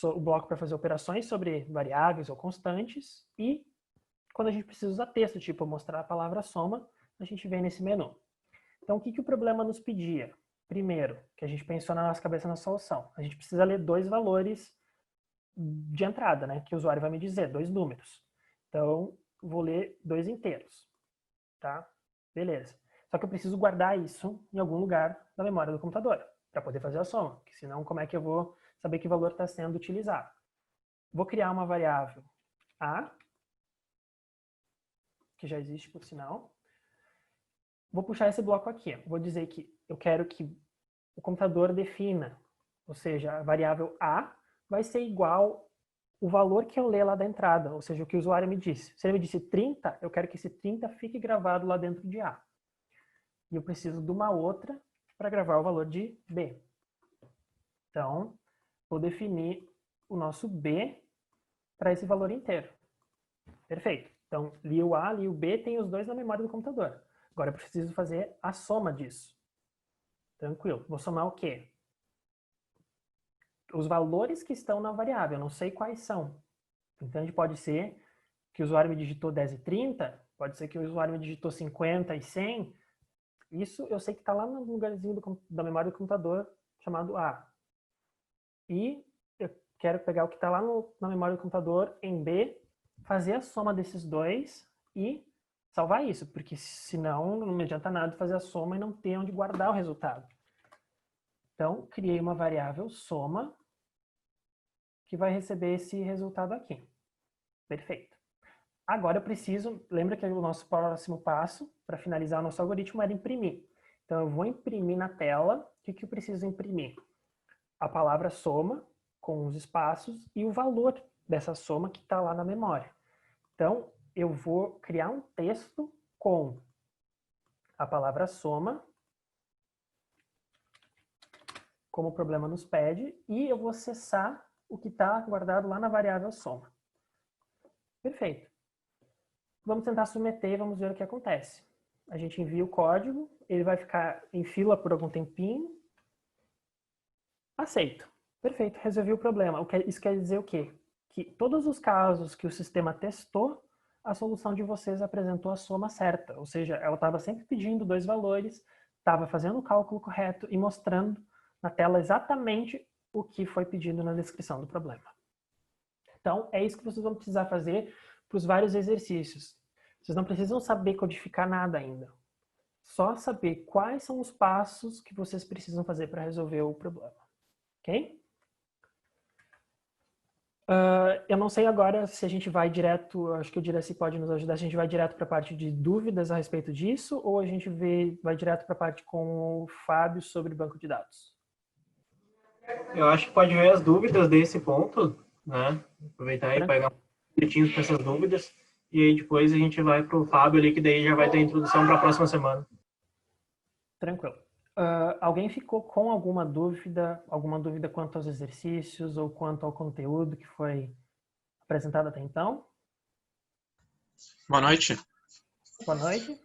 Speaker 1: o bloco para fazer operações sobre variáveis ou constantes, e quando a gente precisa usar texto, tipo mostrar a palavra soma, a gente vem nesse menu. Então, o que o problema nos pedia? Primeiro, que a gente pensou na nossa cabeça na solução. A gente precisa ler dois valores de entrada, né? Que o usuário vai me dizer, dois números. Então, vou ler dois inteiros, tá? Beleza. Só que eu preciso guardar isso em algum lugar da memória do computador para poder fazer a soma, porque senão como é que eu vou saber que valor está sendo utilizado? Vou criar uma variável A, que já existe por sinal. Vou puxar esse bloco aqui. Vou dizer que eu quero que o computador defina, ou seja, a variável A vai ser igual o valor que eu ler lá da entrada, ou seja, o que o usuário me disse. Se ele me disse 30, eu quero que esse 30 fique gravado lá dentro de A. E eu preciso de uma outra para gravar o valor de B. Então, vou definir o nosso B para esse valor inteiro. Perfeito. Então, li o A, li o B, tem os dois na memória do computador. Agora eu preciso fazer a soma disso. Tranquilo. Vou somar o quê? Os valores que estão na variável, eu não sei quais são. Então, pode ser que o usuário me digitou 10 e 30, pode ser que o usuário me digitou 50 e 100. Isso eu sei que está lá no lugarzinho da memória do computador chamado A. E eu quero pegar o que está lá na memória do computador em B, fazer a soma desses dois e salvar isso, porque senão não me adianta nada fazer a soma e não ter onde guardar o resultado. Então, criei uma variável soma que vai receber esse resultado aqui. Perfeito. Agora eu preciso, lembra que o nosso próximo passo para finalizar o nosso algoritmo era imprimir. Então eu vou imprimir na tela, o que eu preciso imprimir? A palavra soma, com os espaços, e o valor dessa soma que está lá na memória. Então eu vou criar um texto com a palavra soma, como o problema nos pede, e eu vou acessar o que está guardado lá na variável soma. Perfeito. Vamos tentar submeter e vamos ver o que acontece. A gente envia o código, ele vai ficar em fila por algum tempinho. Aceito. Perfeito, resolvi o problema. Isso quer dizer o quê? Que todos os casos que o sistema testou, a solução de vocês apresentou a soma certa. Ou seja, ela estava sempre pedindo 2 valores, estava fazendo o cálculo correto e mostrando na tela exatamente o que foi pedido na descrição do problema. Então, é isso que vocês vão precisar fazer para os vários exercícios. Vocês não precisam saber codificar nada ainda. Só saber quais são os passos que vocês precisam fazer para resolver o problema. Ok? Eu não sei agora se a gente vai direto, acho que o Diraci pode nos ajudar, se a gente vai direto para a parte de dúvidas a respeito disso, ou a gente vai direto para a parte com o Fábio sobre banco de dados.
Speaker 2: Eu acho que pode ver as dúvidas desse ponto, né? Aproveitar e pegar um minutinho para essas dúvidas. E aí depois a gente vai para o Fábio ali, que daí já vai ter a introdução para a próxima semana.
Speaker 1: Tranquilo. Alguém ficou com alguma dúvida quanto aos exercícios ou quanto ao conteúdo que foi apresentado até então?
Speaker 3: Boa noite.
Speaker 1: Boa noite.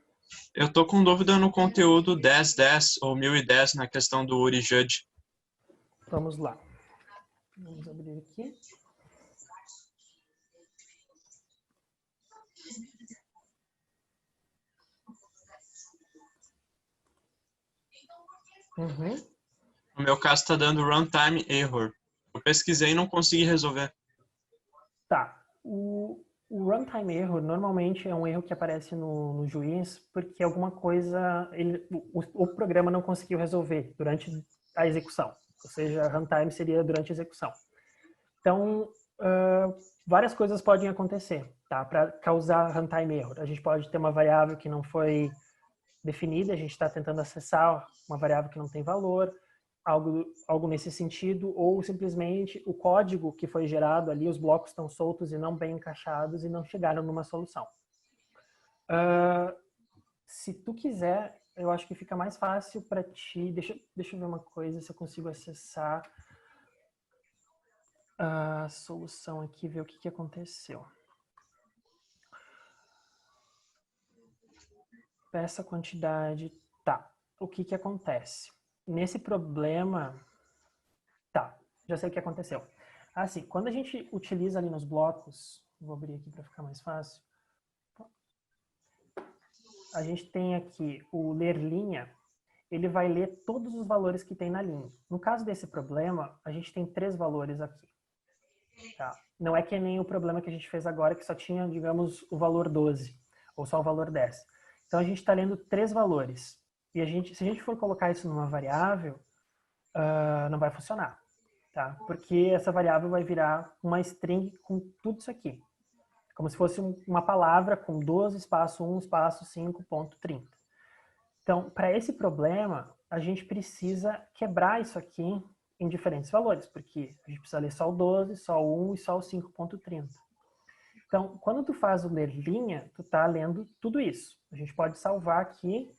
Speaker 3: Eu tô com dúvida no conteúdo 1010 ou 1010 na questão do URI Judge.
Speaker 1: Vamos lá. Vamos abrir aqui.
Speaker 3: No meu caso está dando runtime error. Eu pesquisei e não consegui resolver.
Speaker 1: Tá. O runtime error normalmente é um erro que aparece no juiz porque alguma coisa o programa não conseguiu resolver durante a execução. Ou seja, runtime seria durante a execução. Então, várias coisas podem acontecer, tá? Para causar runtime error. A gente pode ter uma variável que não foi definida, a gente está tentando acessar uma variável que não tem valor, algo nesse sentido, ou simplesmente o código que foi gerado ali, os blocos estão soltos e não bem encaixados e não chegaram numa solução. Se tu quiser, eu acho que fica mais fácil para ti. Deixa eu ver uma coisa, se eu consigo acessar a solução aqui, ver o que aconteceu. Essa quantidade, tá. O que acontece? Nesse problema, tá, já sei o que aconteceu. Assim, quando a gente utiliza ali nos blocos, vou abrir aqui para ficar mais fácil. A gente tem aqui o ler linha, ele vai ler todos os valores que tem na linha. No caso desse problema, a gente tem 3 valores aqui. Tá? Não é que nem o problema que a gente fez agora, que só tinha, digamos, o valor 12, ou só o valor 10. Então, a gente está lendo 3 valores. E se a gente for colocar isso numa variável, não vai funcionar. Tá? Porque essa variável vai virar uma string com tudo isso aqui. Como se fosse uma palavra com 12, espaço 1, espaço 5.30. Então, para esse problema, a gente precisa quebrar isso aqui em diferentes valores, porque a gente precisa ler só o 12, só o 1 e só o 5.30. Então, quando tu faz o ler linha, tu tá lendo tudo isso. A gente pode salvar aqui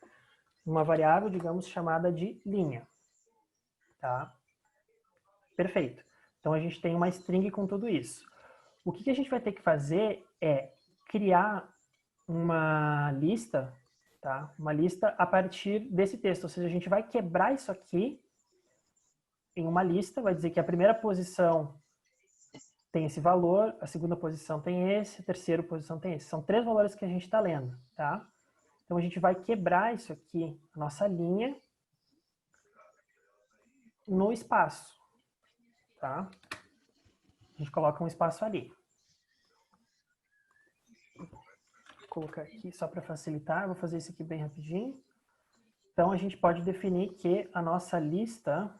Speaker 1: uma variável, digamos, chamada de linha. Tá? Perfeito. Então, a gente tem uma string com tudo isso. O que a gente vai ter que fazer é criar uma lista, tá? Uma lista a partir desse texto. Ou seja, a gente vai quebrar isso aqui em uma lista, vai dizer que a primeira posição tem esse valor, a segunda posição tem esse, a terceira posição tem esse. São 3 valores que a gente está lendo, tá? Então, a gente vai quebrar isso aqui, a nossa linha, no espaço, tá? A gente coloca um espaço ali. Vou colocar aqui só para facilitar, vou fazer isso aqui bem rapidinho. Então, a gente pode definir que a nossa lista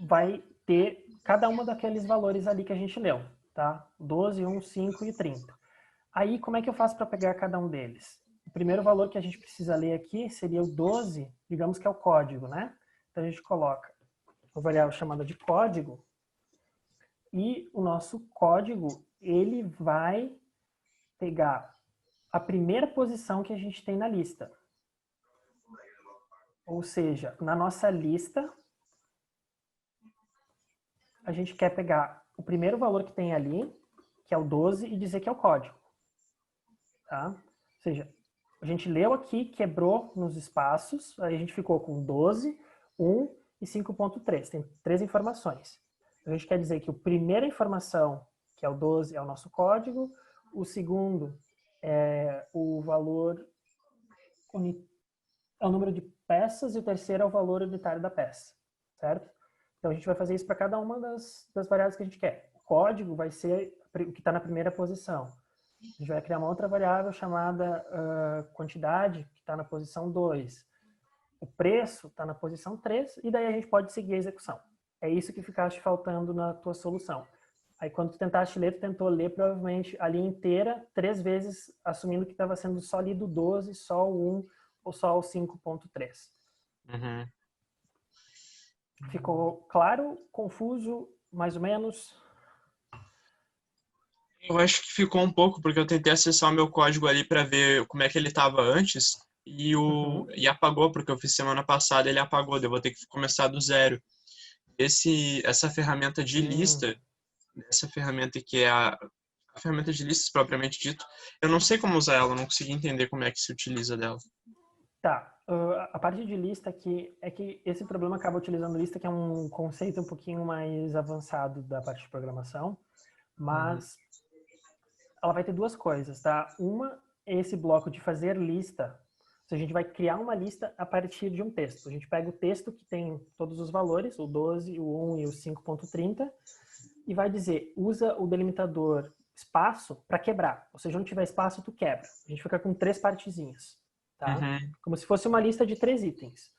Speaker 1: vai ter cada uma daqueles valores ali que a gente leu, tá? 12, 1, 5 e 30. Aí, como é que eu faço para pegar cada um deles? O primeiro valor que a gente precisa ler aqui seria o 12, digamos que é o código, né? Então, a gente coloca uma variável chamada de código e o nosso código, ele vai pegar a primeira posição que a gente tem na lista. Ou seja, na nossa lista, a gente quer pegar o primeiro valor que tem ali, que é o 12, e dizer que é o código. Tá? Ou seja, a gente leu aqui, quebrou nos espaços, aí a gente ficou com 12, 1 e 5.3. Tem 3 informações. A gente quer dizer que a primeira informação, que é o 12, é o nosso código, o segundo é o valor, é o número de peças, e o terceiro é o valor unitário da peça, certo? Então a gente vai fazer isso para cada uma das variáveis que a gente quer. O código vai ser o que está na primeira posição. A gente vai criar uma outra variável chamada quantidade, que está na posição 2. O preço está na posição 3, e daí a gente pode seguir a execução. É isso que ficaste faltando na tua solução. Aí quando tu tentaste ler, tu tentou ler provavelmente a linha inteira 3 vezes, assumindo que estava sendo só lido 12, só o 1 ou só o 5.3.
Speaker 3: Uhum.
Speaker 1: Ficou claro? Confuso? Mais ou menos?
Speaker 3: Eu acho que ficou um pouco, porque eu tentei acessar o meu código ali para ver como é que ele estava antes e apagou, porque eu fiz semana passada, ele apagou, daí eu vou ter que começar do zero. Essa ferramenta de lista, essa ferramenta que é a ferramenta de listas propriamente dito, eu não sei como usar ela, eu não consegui entender como é que se utiliza dela.
Speaker 1: Tá. A parte de lista aqui é que esse problema acaba utilizando lista, que é um conceito um pouquinho mais avançado da parte de programação, mas ela vai ter 2 coisas, tá? Uma é esse bloco de fazer lista. A gente vai criar uma lista a partir de um texto. A gente pega o texto que tem todos os valores, o 12, o 1 e o 5.30, e vai dizer, usa o delimitador espaço para quebrar. Ou seja, onde tiver espaço, tu quebra. A gente fica com 3 partezinhas, tá?
Speaker 3: Uhum.
Speaker 1: Como se fosse uma lista de 3 itens.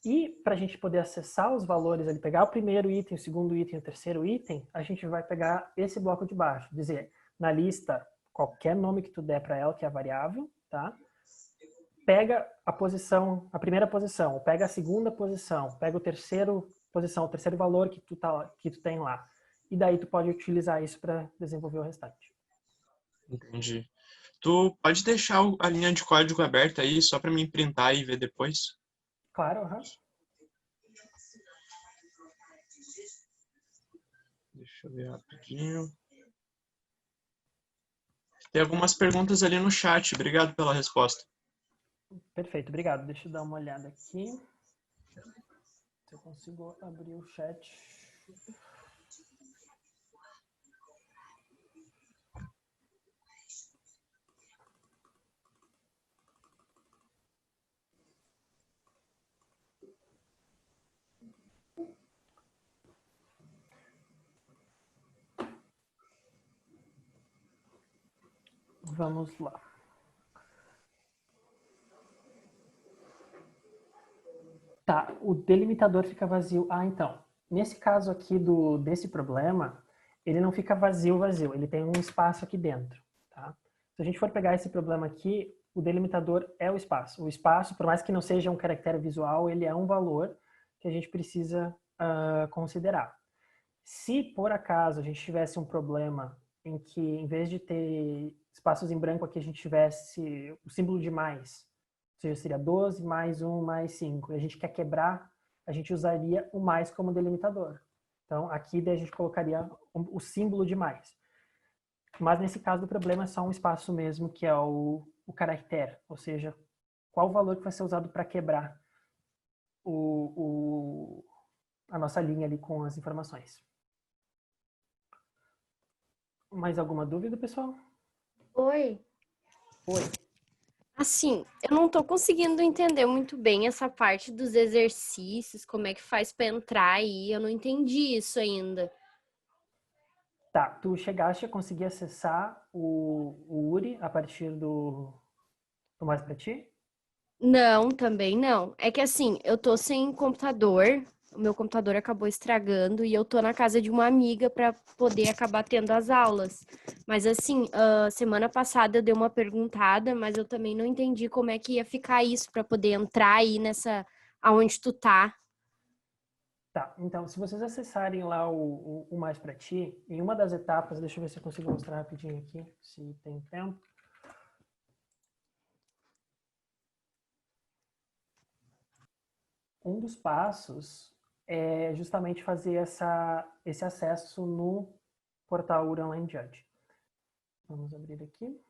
Speaker 1: E para a gente poder acessar os valores, ali, pegar o primeiro item, o segundo item, o terceiro item, a gente vai pegar esse bloco de baixo, dizer, na lista, qualquer nome que tu der para ela, que é a variável, tá? Pega a posição, a primeira posição, pega a segunda posição, pega o terceiro posição, o terceiro valor que tu tem lá. E daí tu pode utilizar isso para desenvolver o restante.
Speaker 3: Entendi. Tu pode deixar a linha de código aberta aí, só para mim printar e ver depois?
Speaker 1: Claro, aham.
Speaker 3: Deixa eu ver rapidinho. Tem algumas perguntas ali no chat. Obrigado pela resposta.
Speaker 1: Perfeito, obrigado. Deixa eu dar uma olhada aqui. Se eu consigo abrir o chat. Vamos lá. Tá, o delimitador fica vazio. Ah, então. Nesse caso aqui desse problema, ele não fica vazio, ele tem um espaço aqui dentro, tá? Se a gente for pegar esse problema aqui, o delimitador é o espaço. O espaço, por mais que não seja um caractere visual, ele é um valor que a gente precisa considerar. Se, por acaso, a gente tivesse um problema em que, em vez de ter espaços em branco aqui, a gente tivesse o símbolo de mais, ou seja, seria 12 mais 1 mais 5, e a gente quer quebrar, a gente usaria o mais como delimitador. Então, aqui daí a gente colocaria o símbolo de mais. Mas nesse caso do problema é só um espaço mesmo, que é o caractere, ou seja, qual o valor que vai ser usado para quebrar a nossa linha ali com as informações. Mais alguma dúvida, pessoal?
Speaker 4: Oi.
Speaker 1: Oi.
Speaker 4: Assim, eu não tô conseguindo entender muito bem essa parte dos exercícios, como é que faz para entrar aí, eu não entendi isso ainda.
Speaker 1: Tá, tu chegaste a conseguir acessar o URI a partir do Mais Pra Ti?
Speaker 4: Não, também não. É que assim, eu tô sem computador, o meu computador acabou estragando e eu tô na casa de uma amiga para poder acabar tendo as aulas. Mas assim, semana passada eu dei uma perguntada, mas eu também não entendi como é que ia ficar isso para poder entrar aí nessa aonde tu tá.
Speaker 1: Tá, então, se vocês acessarem lá o Mais Pra Ti, em uma das etapas, deixa eu ver se eu consigo mostrar rapidinho aqui, se tem tempo. um dos passos é justamente fazer esse acesso no portal URI Online Judge. Vamos abrir aqui.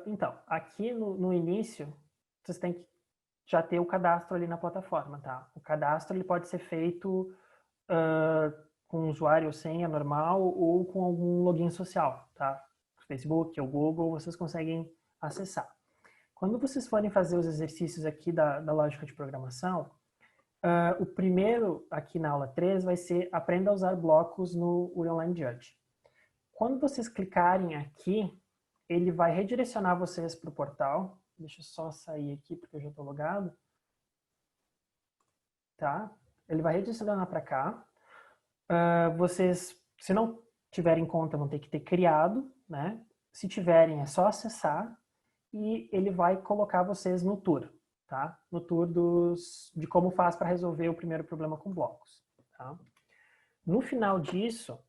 Speaker 1: Então, aqui no início, vocês têm que já ter o cadastro ali na plataforma, tá? O cadastro ele pode ser feito com usuário ou senha normal ou com algum login social, tá? Facebook ou Google, vocês conseguem acessar. Quando vocês forem fazer os exercícios aqui da lógica de programação, o primeiro aqui na aula 3 vai ser aprenda a usar blocos no URI Online Judge. Quando vocês clicarem aqui, ele vai redirecionar vocês para o portal. Deixa eu só sair aqui porque eu já estou logado. Tá? Ele vai redirecionar para cá. Vocês, se não tiverem conta, vão ter que ter criado, né? Se tiverem, é só acessar e ele vai colocar vocês no tour, tá? No tour de como faz para resolver o primeiro problema com blocos, tá? No final disso,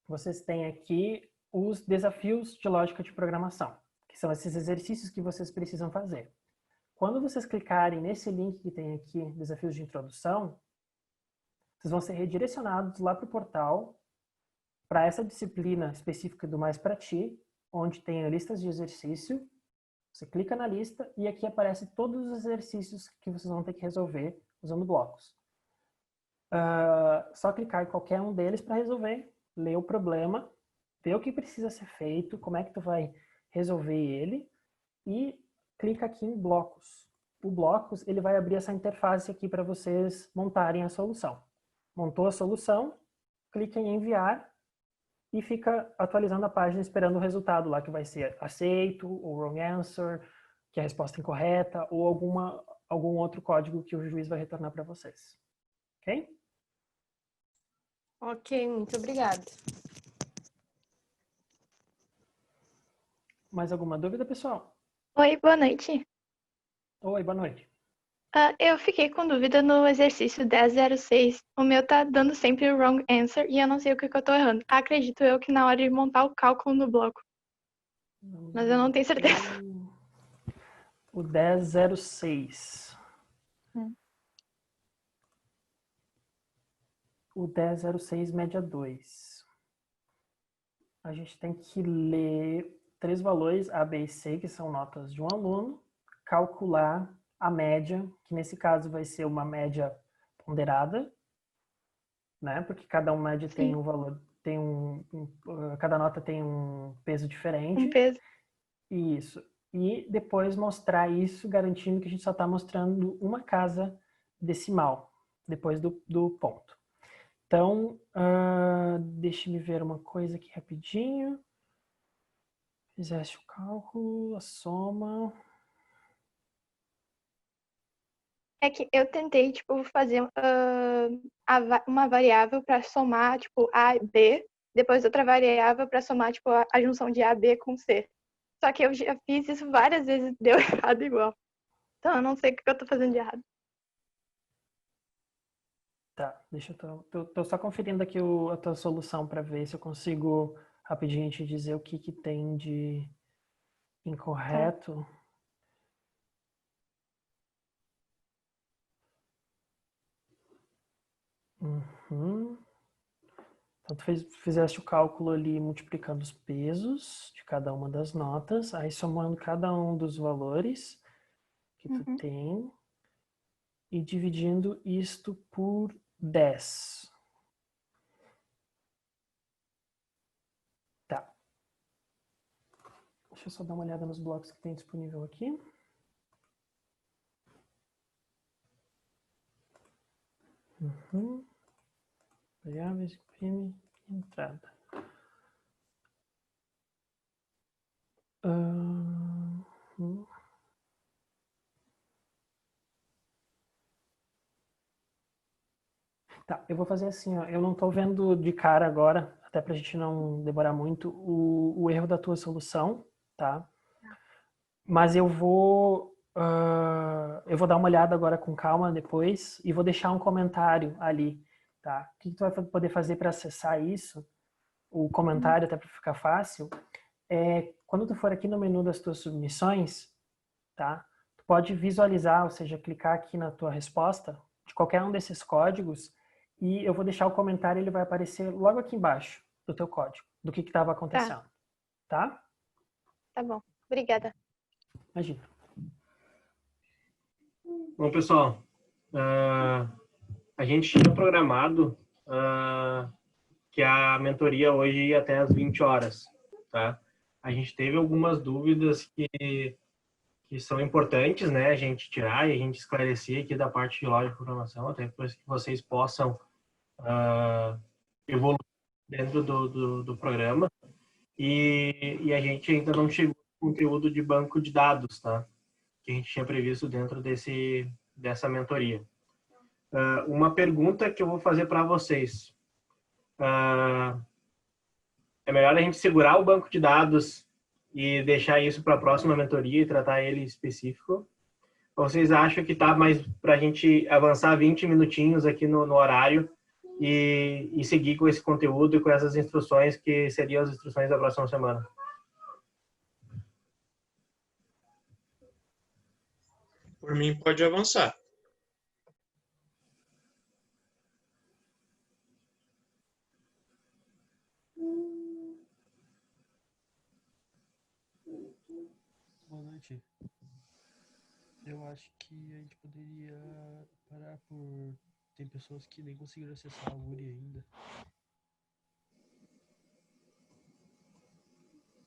Speaker 1: vocês têm aqui os desafios de lógica de programação, que são esses exercícios que vocês precisam fazer. Quando vocês clicarem nesse link que tem aqui, desafios de introdução, vocês vão ser redirecionados lá para o portal, para essa disciplina específica do Mais Pra Ti, onde tem listas de exercício. Você clica na lista e aqui aparece todos os exercícios que vocês vão ter que resolver usando blocos. Só clicar em qualquer um deles para resolver, ler o problema, ver o que precisa ser feito, como é que tu vai resolver ele e clica aqui em blocos. O blocos, ele vai abrir essa interface aqui para vocês montarem a solução. Montou a solução, clica em enviar e fica atualizando a página esperando o resultado lá, que vai ser aceito, ou wrong answer, que é a resposta incorreta, ou algum outro código que o juiz vai retornar para vocês. Ok?
Speaker 4: Ok, muito obrigada.
Speaker 1: Mais alguma dúvida, pessoal?
Speaker 5: Oi, boa noite.
Speaker 1: Oi, boa noite.
Speaker 5: Eu fiquei com dúvida no exercício 10.06. O meu tá dando sempre o wrong answer e eu não sei o que eu tô errando. Acredito eu que na hora de montar o cálculo no bloco. Mas eu não tenho certeza.
Speaker 1: O 10.06. O 10.06, média 2. A gente tem que ler 3 valores, A, B e C, que são notas de um aluno, calcular a média, que nesse caso vai ser uma média ponderada, né? Porque cada uma média tem um valor, cada nota tem um peso diferente.
Speaker 5: Um peso.
Speaker 1: Isso. E depois mostrar isso, garantindo que a gente só está mostrando uma casa decimal, depois do ponto. Então, deixa-me ver uma coisa aqui rapidinho. Fizeste o cálculo, a soma.
Speaker 5: É que eu tentei, tipo, fazer uma variável para somar, tipo, A e B, depois outra variável para somar, tipo, a junção de A, B com C. Só que eu já fiz isso várias vezes e deu errado igual. Então eu não sei o que eu tô fazendo de errado.
Speaker 1: Tá, deixa eu tô só conferindo aqui a tua solução para ver se eu consigo rapidinho te dizer o que tem de incorreto. Uhum. Então, tu fizeste o cálculo ali multiplicando os pesos de cada uma das notas, aí somando cada um dos valores que tu tem e dividindo isto por 10. Tá. Deixa eu só dar uma olhada nos blocos que tem disponível aqui. Variáveis, imprime, entrada. Tá, eu vou fazer assim, ó. Eu não tô vendo de cara agora, até pra gente não demorar muito, o erro da tua solução, tá? Mas eu vou eu vou dar uma olhada agora com calma depois e vou deixar um comentário ali, tá? O que tu vai poder fazer para acessar isso? O comentário, até para ficar fácil, quando tu for aqui no menu das tuas submissões, tá? Tu pode visualizar, ou seja, clicar aqui na tua resposta de qualquer um desses códigos e eu vou deixar o comentário, ele vai aparecer logo aqui embaixo do teu código, do que estava acontecendo, tá?
Speaker 5: Tá bom. Obrigada.
Speaker 1: Imagina.
Speaker 2: Bom, pessoal, a gente tinha programado que a mentoria hoje ia até às 20 horas, tá? A gente teve algumas dúvidas que são importantes, né, a gente tirar e a gente esclarecer aqui da parte de lógica de programação, até para que vocês possam evoluir dentro do programa. E a gente ainda não chegou no conteúdo de banco de dados, tá? Que a gente tinha previsto dentro dessa mentoria. Uma pergunta que eu vou fazer para vocês. É melhor a gente segurar o banco de dados e deixar isso para a próxima mentoria e tratar ele específico? Ou vocês acham que tá mais para a gente avançar 20 minutinhos aqui no horário e seguir com esse conteúdo e com essas instruções que seriam as instruções da próxima semana?
Speaker 3: Por mim, pode avançar.
Speaker 6: Boa noite. Eu acho que a gente poderia parar por... Tem pessoas que nem conseguiram acessar a URI ainda.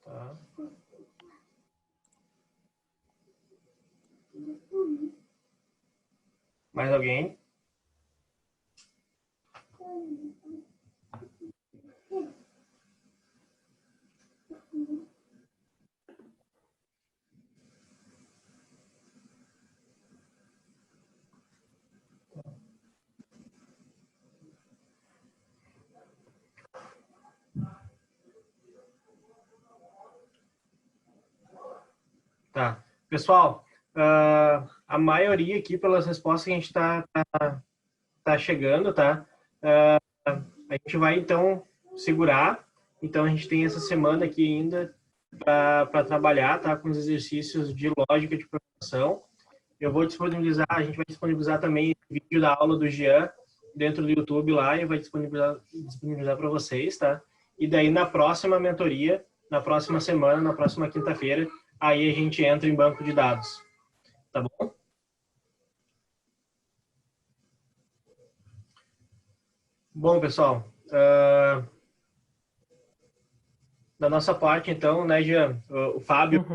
Speaker 2: Tá. Mais alguém? Tá. Pessoal, a maioria aqui, pelas respostas que a gente está chegando, tá? A gente vai, então, segurar. Então, a gente tem essa semana aqui ainda para trabalhar, tá? Com os exercícios de lógica de programação. Eu vou disponibilizar, a gente vai disponibilizar também o vídeo da aula do Jean dentro do YouTube lá e vai disponibilizar para vocês, tá? E daí, na próxima mentoria, na próxima semana, na próxima quinta-feira, aí a gente entra em banco de dados. Tá bom? Bom, pessoal, da nossa parte, então, né, Jean? O Fábio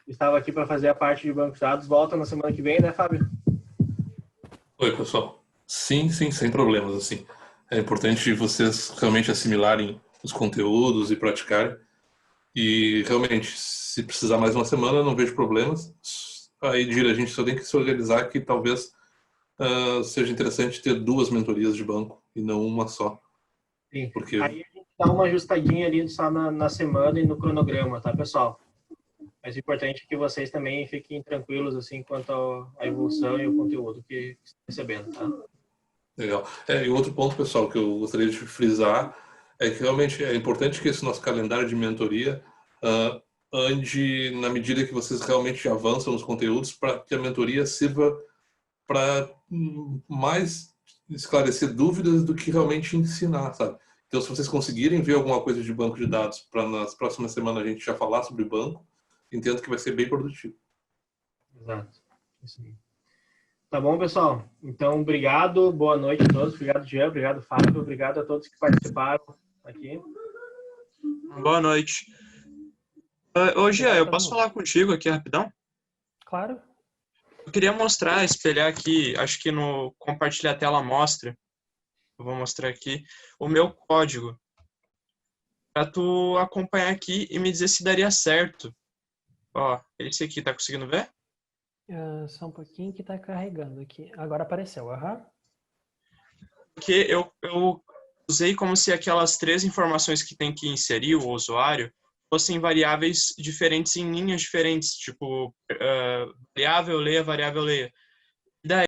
Speaker 2: estava aqui para fazer a parte de banco de dados. Volta na semana que vem, né, Fábio?
Speaker 7: Oi, pessoal. Sim, sem problemas, assim. É importante vocês realmente assimilarem os conteúdos e praticarem. E, realmente, se precisar mais uma semana, não vejo problemas. Aí, Gira, a gente só tem que se organizar que talvez seja interessante ter 2 mentorias de banco e não uma só.
Speaker 2: Sim.
Speaker 7: Porque...
Speaker 2: Aí a gente dá uma ajustadinha ali só na semana e no cronograma, tá, pessoal? Mas o importante é que vocês também fiquem tranquilos, assim, quanto à evolução e o conteúdo que estão recebendo, tá?
Speaker 7: Legal. E outro ponto, pessoal, que eu gostaria de frisar é que realmente é importante que esse nosso calendário de mentoria ande na medida que vocês realmente avançam nos conteúdos, para que a mentoria sirva para mais esclarecer dúvidas do que realmente ensinar, sabe? Então, se vocês conseguirem ver alguma coisa de banco de dados para nas próximas semanas a gente já falar sobre banco, entendo que vai ser bem produtivo.
Speaker 2: Exato. Isso aí. Tá bom, pessoal? Então, obrigado. Boa noite a todos. Obrigado, Jean. Obrigado, Fábio. Obrigado a todos que participaram aqui.
Speaker 3: Boa noite. Ô, Jean, eu posso falar contigo aqui rapidão?
Speaker 1: Claro.
Speaker 3: Eu queria mostrar, espelhar aqui, acho que no compartilhar a tela mostra. Eu vou mostrar aqui o meu código. Para tu acompanhar aqui e me dizer se daria certo. Ó, esse aqui, tá conseguindo ver?
Speaker 1: Só um pouquinho que tá carregando aqui. Agora apareceu,
Speaker 3: Porque eu usei como se aquelas 3 informações que tem que inserir o usuário fossem variáveis diferentes em linhas diferentes, tipo, variável, leia,